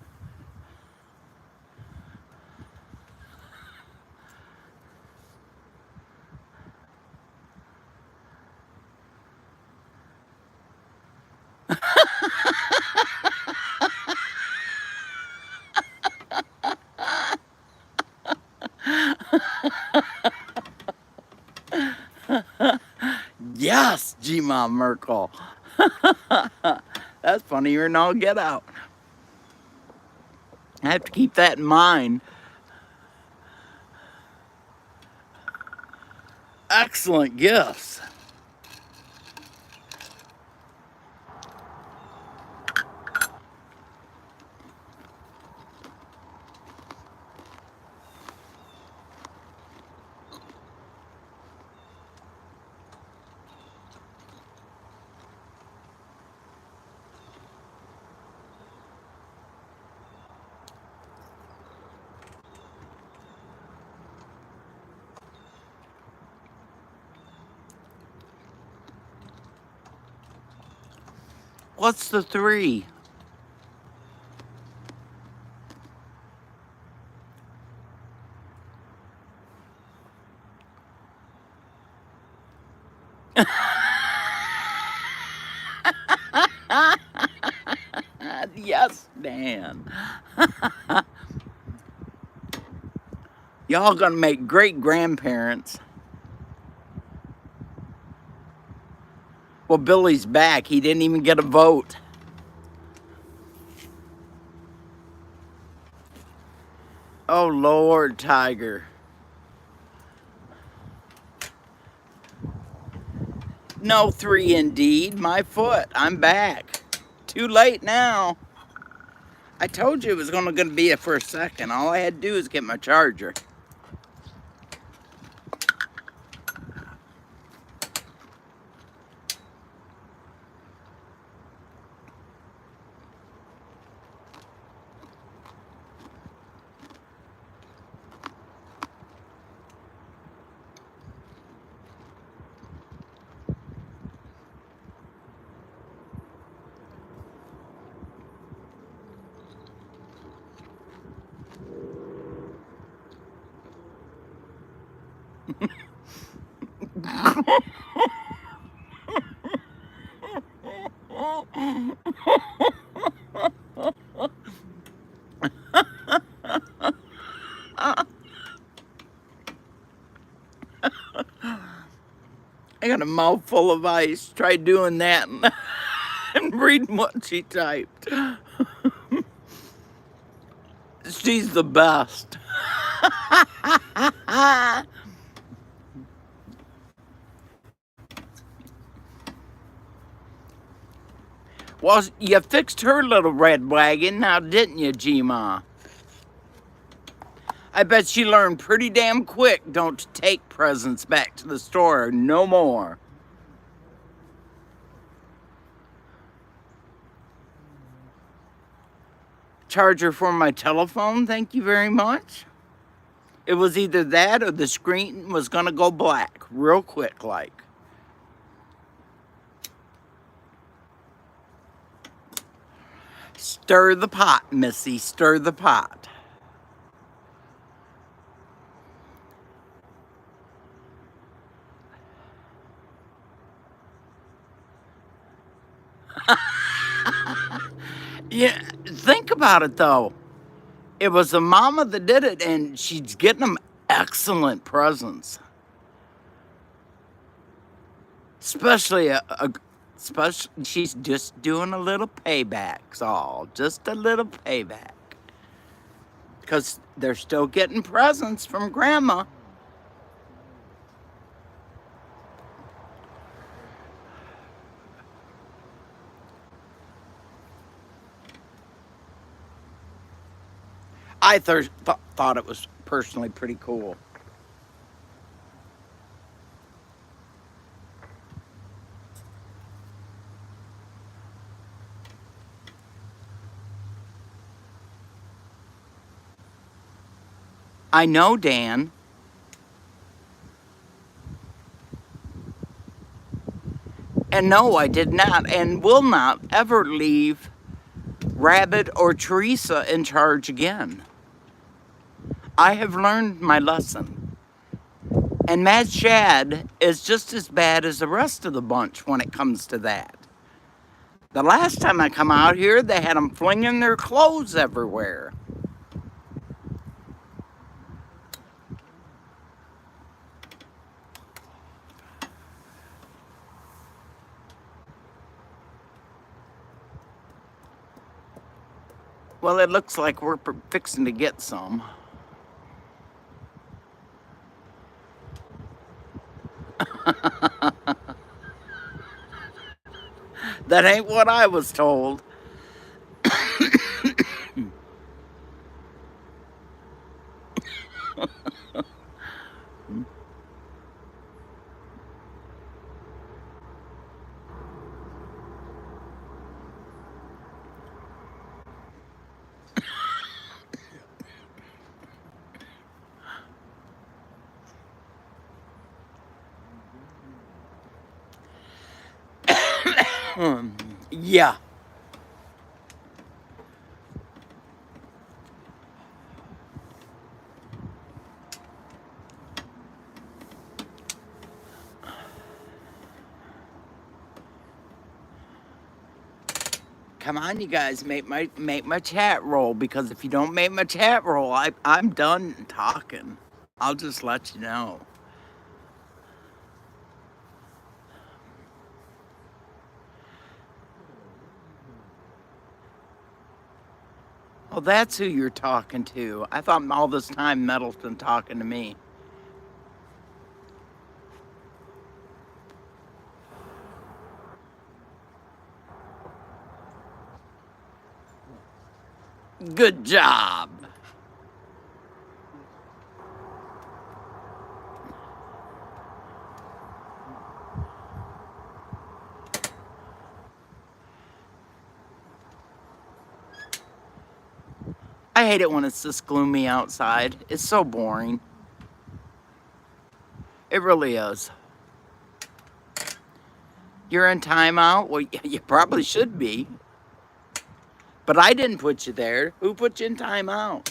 Speaker 1: Yes, G-Mom Merkel. That's funnier than all get out. I have to keep that in mind. Excellent gifts. What's the 3? Yes, Dan. Y'all gonna make great grandparents. Well, Billy's back. He didn't even get a vote. Oh, Lord, Tiger. No 3 indeed. My foot. I'm back. Too late now. I told you it was going to be for a second. All I had to do is get my charger. I got a mouthful of ice. Try doing that and reading what she typed. She's the best. Well, you fixed her little red wagon now, didn't you, G-Ma? I bet she learned pretty damn quick don't take presents back to the store no more. Charger for my telephone, thank you very much. It was either that or the screen was gonna go black real quick like. Stir the pot, Missy, stir the pot. Yeah, think about it though. It was the mama that did it, and she's getting them excellent presents. Especially she's just doing a little payback, all just a little payback. Because they're still getting presents from Grandma. I thought it was personally pretty cool. I know, Dan. And no, I did not and will not ever leave Rabbit or Teresa in charge again. I have learned my lesson. And Mad Shad is just as bad as the rest of the bunch when it comes to that. The last time I come out here, they had them flinging their clothes everywhere. Well, it looks like we're fixing to get some. That ain't what I was told. Yeah. Come on, you guys, make my chat roll, because if you don't make my chat roll, I'm done talking. I'll just let you know. Oh, that's who you're talking to. I thought all this time Metal's been talking to me. Good job. I hate it when it's this gloomy outside. It's so boring. It really is. You're in timeout? Well, you probably should be. But I didn't put you there. Who put you in timeout?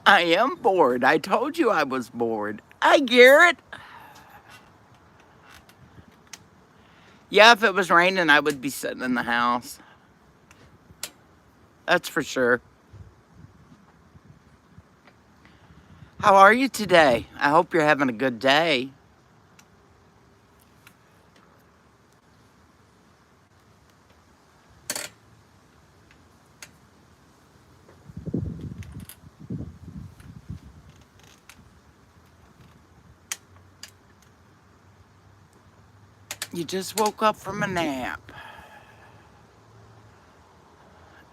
Speaker 1: I am bored. I told you I was bored. Hi, Garrett. Yeah, if it was raining, I would be sitting in the house. That's for sure. How are you today? I hope you're having a good day. You just woke up from a nap.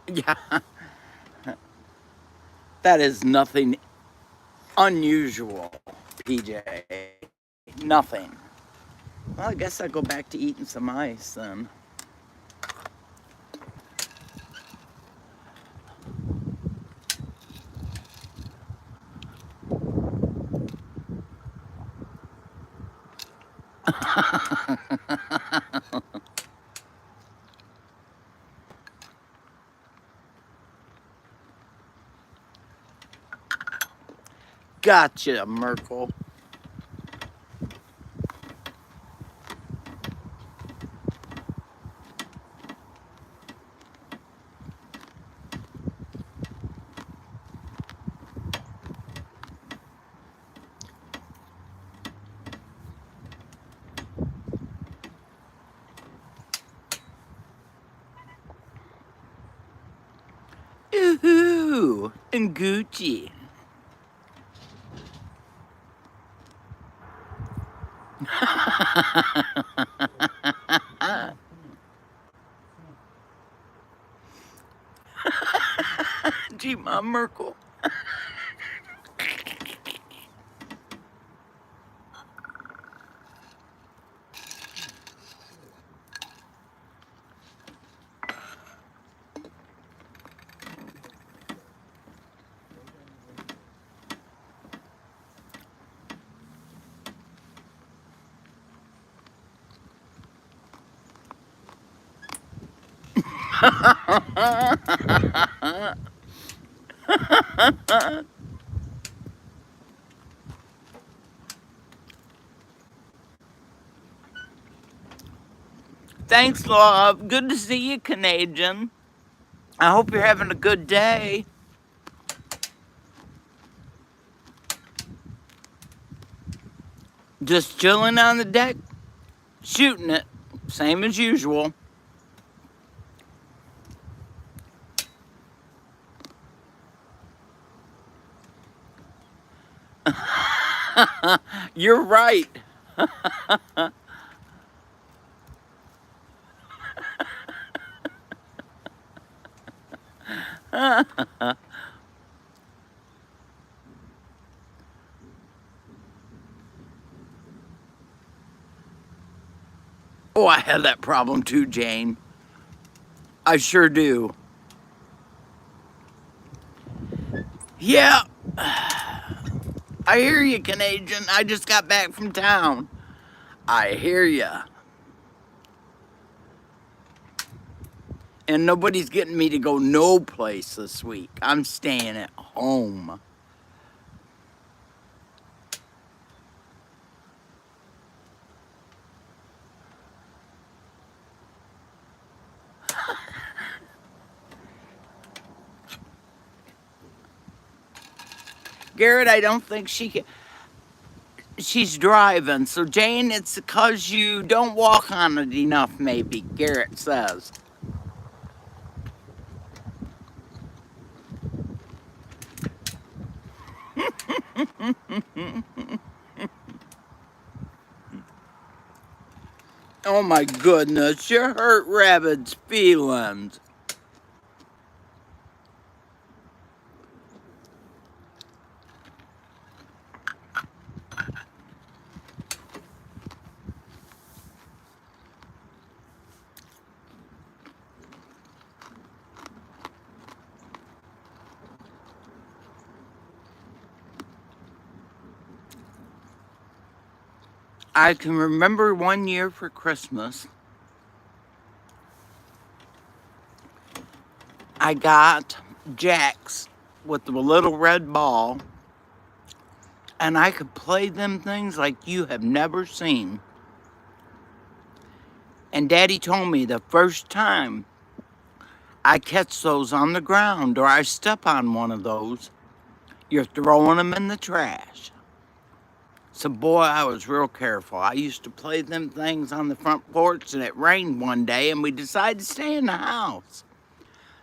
Speaker 1: Yeah, that is nothing unusual, PJ. Nothing. Well, I guess I'll go back to eating some ice then. Gotcha, Merkel. Ooh, and Gucci. Gee, Mom Merkel. Thanks, love. Good to see you, Canadian. I hope you're having a good day. Just chilling on the deck, shooting it, same as usual. You're right. Oh, I have that problem too, Jane. I sure do. Yeah, I hear you, Canadian. I just got back from town. I hear ya. And nobody's getting me to go no place this week. I'm staying at home. Garrett, I don't think she can. She's driving. So, Jane, it's because you don't walk on it enough, maybe, Garrett says. Oh my goodness, you hurt Rabbit's feelings. I can remember one year for Christmas, I got jacks with the little red ball, and I could play them things like you have never seen. And Daddy told me the first time I catch those on the ground or I step on one of those, you're throwing them in the trash. So, boy, I was real careful. I used to play them things on the front porch, and it rained one day, and we decided to stay in the house.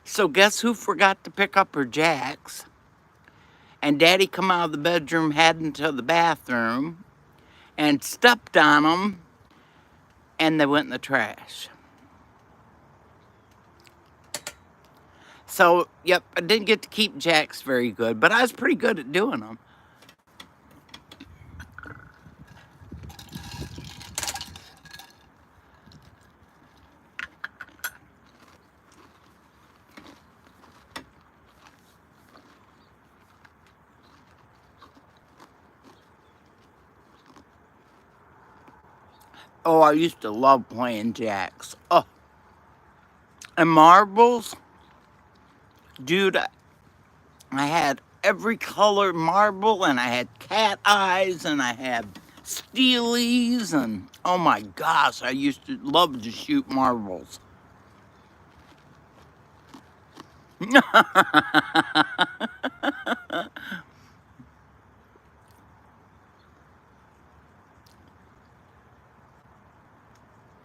Speaker 1: So, guess who forgot to pick up her jacks? And Daddy come out of the bedroom, heading to the bathroom, and stepped on them. and they went in the trash. So, yep, I didn't get to keep jacks very good, but I was pretty good at doing them. Oh, I used to love playing jacks. Oh, and marbles, dude, I had every color marble, and I had cat eyes, and I had steelies, and oh my gosh, I used to love to shoot marbles.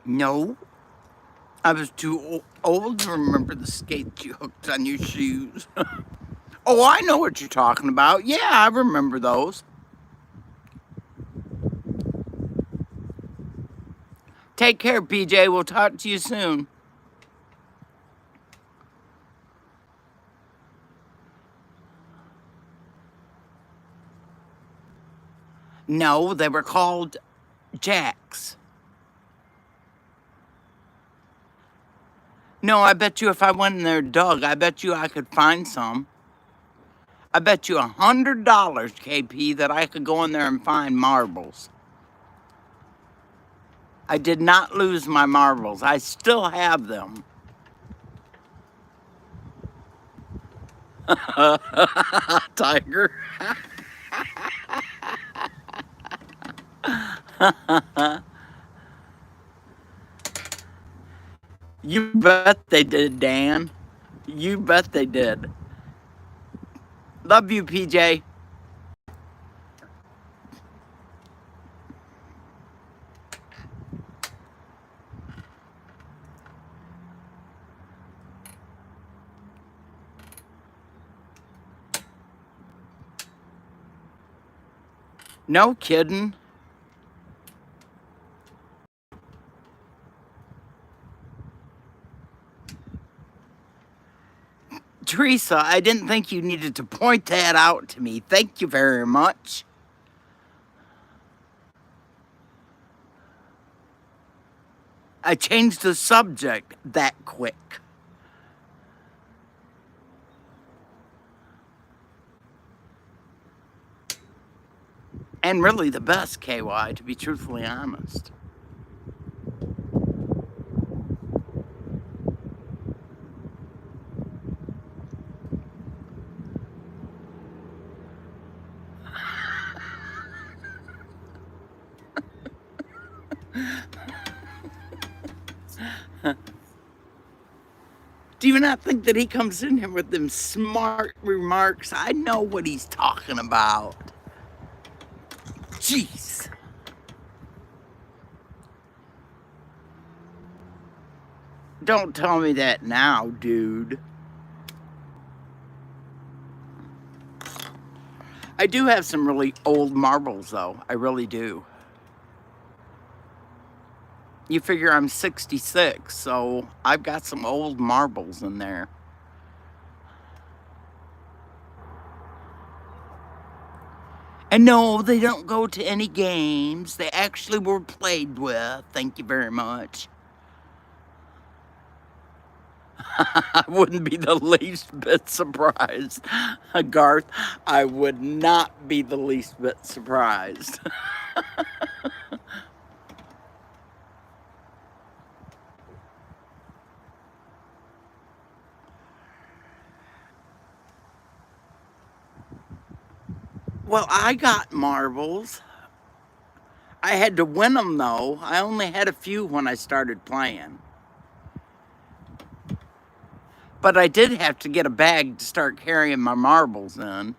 Speaker 1: No, I was too old to remember the skates you hooked on your shoes. Oh, I know what you're talking about. Yeah, I remember those. Take care, PJ. We'll talk to you soon. No, they were called jacks. No, I bet you if I went in there and dug, I bet you I could find some. I bet you $100, KP, that I could go in there and find marbles. I did not lose my marbles. I still have them. Tiger. You bet they did, Dan. You bet they did. Love you, PJ. No kidding. Teresa, I didn't think you needed to point that out to me. Thank you very much. I changed the subject that quick. And really the best, KY, to be truthfully honest. Do you not think that he comes in here with them smart remarks? I know what he's talking about. Jeez. Don't tell me that now, dude. I do have some really old marbles, though. I really do. You figure I'm 66, so I've got some old marbles in there. And no, they don't go to any games. They actually were played with. Thank you very much. I wouldn't be the least bit surprised. Garth, I would not be the least bit surprised. Well, I got marbles. I had to win them, though. I only had a few when I started playing. But I did have to get a bag to start carrying my marbles in.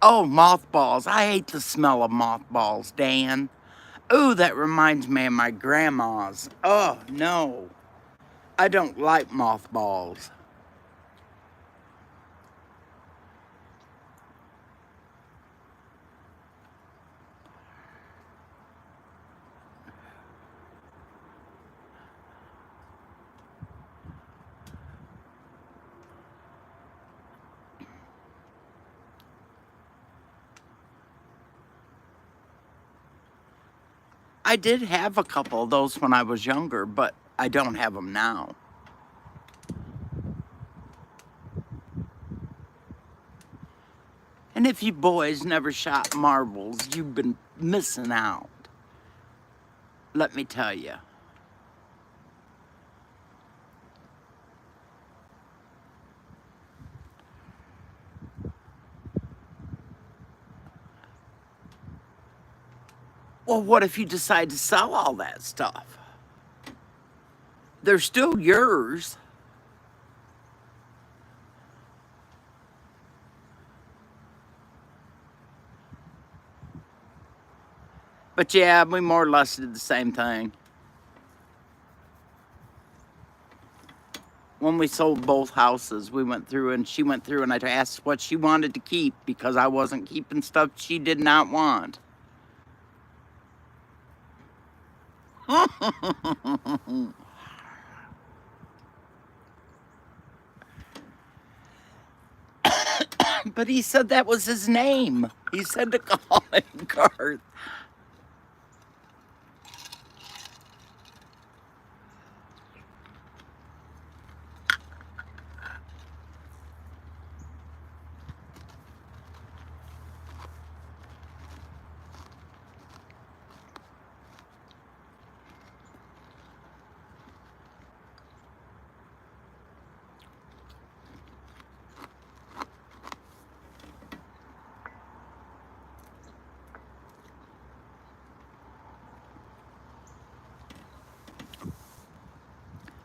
Speaker 1: Oh, mothballs. I hate the smell of mothballs, Dan. Ooh, that reminds me of my grandma's. Oh, no. I don't like mothballs. I did have a couple of those when I was younger, but I don't have them now. And if you boys never shot marbles, you've been missing out. Let me tell you. Well, what if you decide to sell all that stuff? They're still yours. But yeah, we more or less did the same thing. When we sold both houses, we went through and she went through and I asked what she wanted to keep because I wasn't keeping stuff she did not want. But he said that was his name. He said to call him Garth.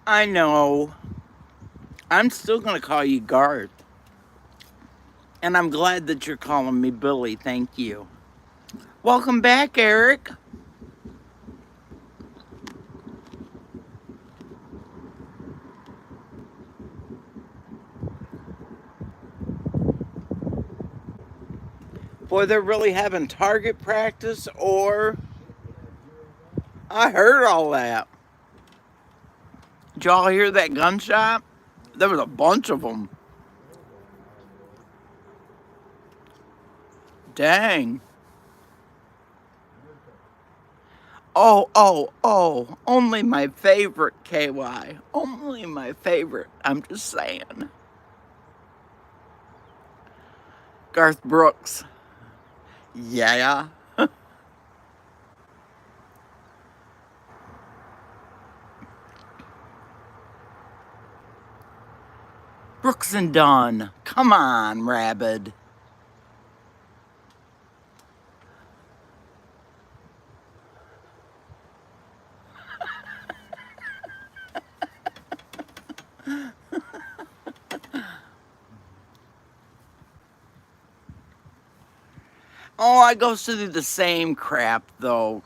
Speaker 1: I know. I'm still going to call you Garth. And I'm glad that you're calling me Billy. Thank you. Welcome back, Eric. Boy, they're really having target practice, or I heard all that. Did y'all hear that gunshot? There was a bunch of them. Dang. Oh, only my favorite, KY. Only my favorite. I'm just saying. Garth Brooks. Yeah. Brooks and Dunn. Come on, Rabid. Oh, I go through the same crap, though,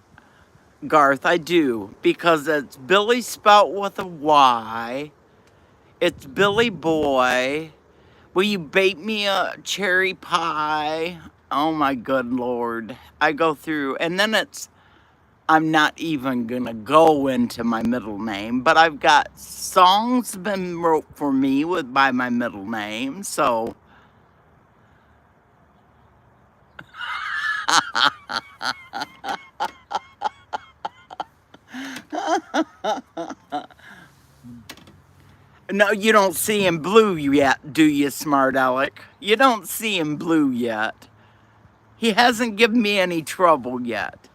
Speaker 1: Garth. I do. Because it's Billy spelt with a Y. It's Billy Boy. Will you bake me a cherry pie? Oh, my good Lord. I go through. And then it's, I'm not even going to go into my middle name. But I've got songs been wrote for me by my middle name. So... No, you don't see him blue yet, do you, smart aleck? You don't see him blue yet. He hasn't given me any trouble yet.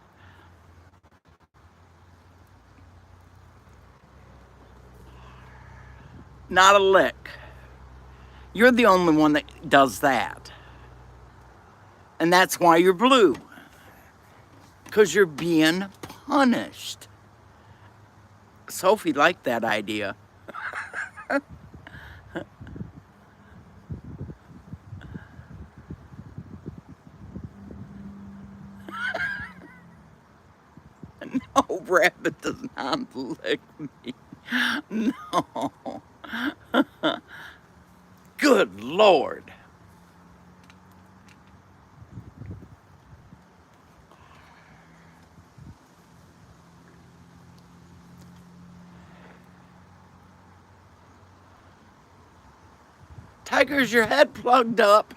Speaker 1: Not a lick. You're the only one that does that. And that's why you're blue. Because you're being punished. Sophie liked that idea. No, Rabbit does not lick me. No. Good Lord. Tiger's your head plugged up.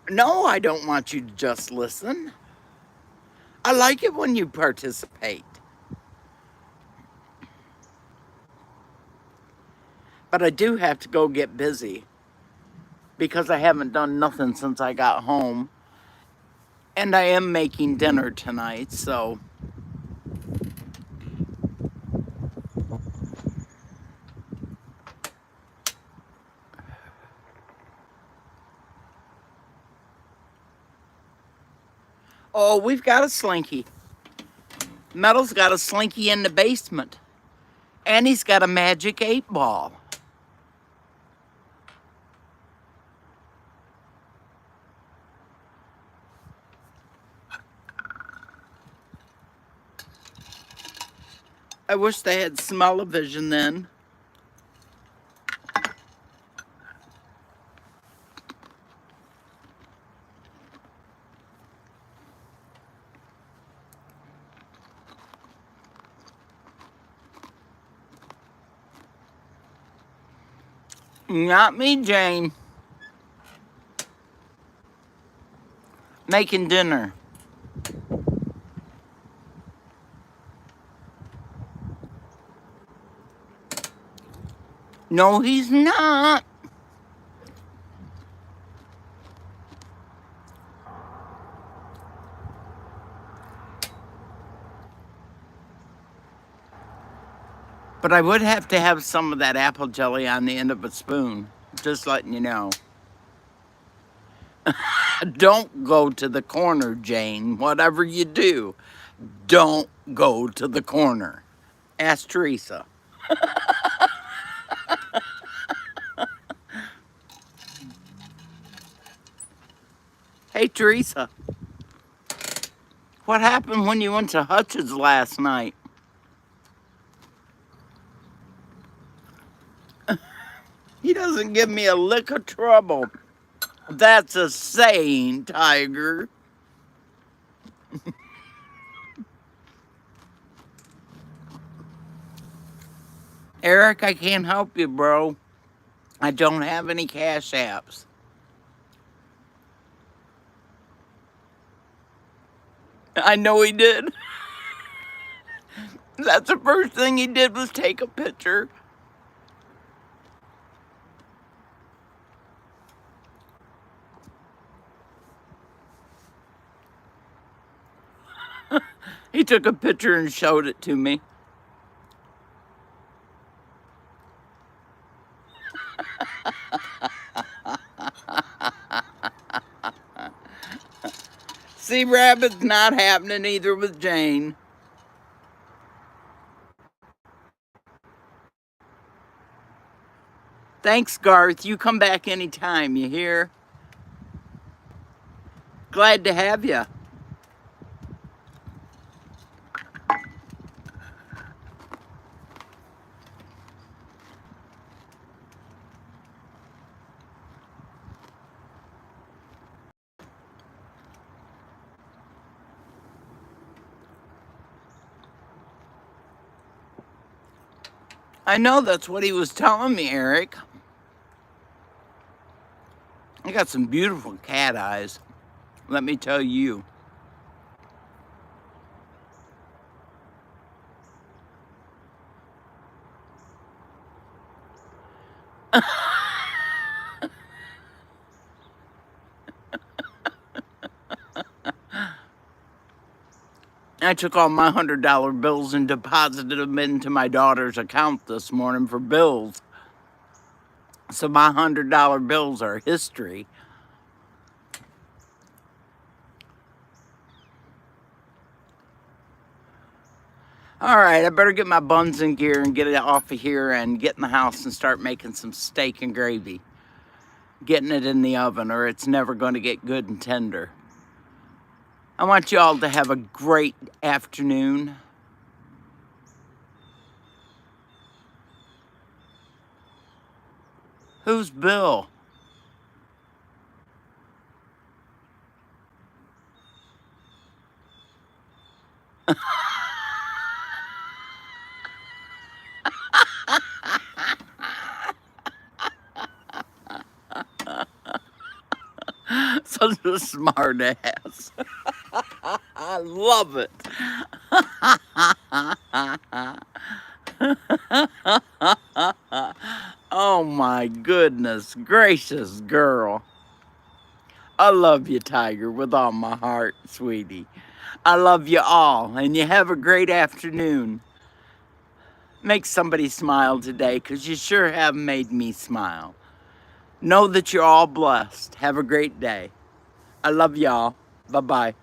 Speaker 1: No, I don't want you to just listen. I like it when you participate. But I do have to go get busy because I haven't done nothing since I got home. And I am making dinner tonight, so. Oh, we've got a slinky. Metal's got a slinky in the basement. And he's got a magic 8-ball. I wish they had smell-o-vision then. Not me, Jane. Making dinner. No, he's not. But I would have to have some of that apple jelly on the end of a spoon. Just letting you know. Don't go to the corner, Jane. Whatever you do, don't go to the corner. Ask Teresa. Hey, Teresa. What happened when you went to Hutch's last night? He doesn't give me a lick of trouble. That's a saying, Tiger. Eric, I can't help you, bro. I don't have any cash apps. I know he did. That's the first thing he did was take a picture. He took a picture and showed it to me. See, Rabbit's not happening either with Jane. Thanks, Garth. You come back anytime, you hear? Glad to have you. I know that's what he was telling me, Eric. I got some beautiful cat eyes, let me tell you. I took all my $100 bills and deposited them into my daughter's account this morning for bills. So my $100 bills are history. All right, I better get my buns in gear and get it off of here and get in the house and start making some steak and gravy. Getting it in the oven or it's never going to get good and tender. I want you all to have a great afternoon. Who's Bill? Such a smart ass. I love it. Oh my goodness gracious, girl. I love you, Tiger, with all my heart, sweetie. I love you all, and you have a great afternoon. Make somebody smile today, because you sure have made me smile. Know that you're all blessed. Have a great day. I love y'all. Bye-bye.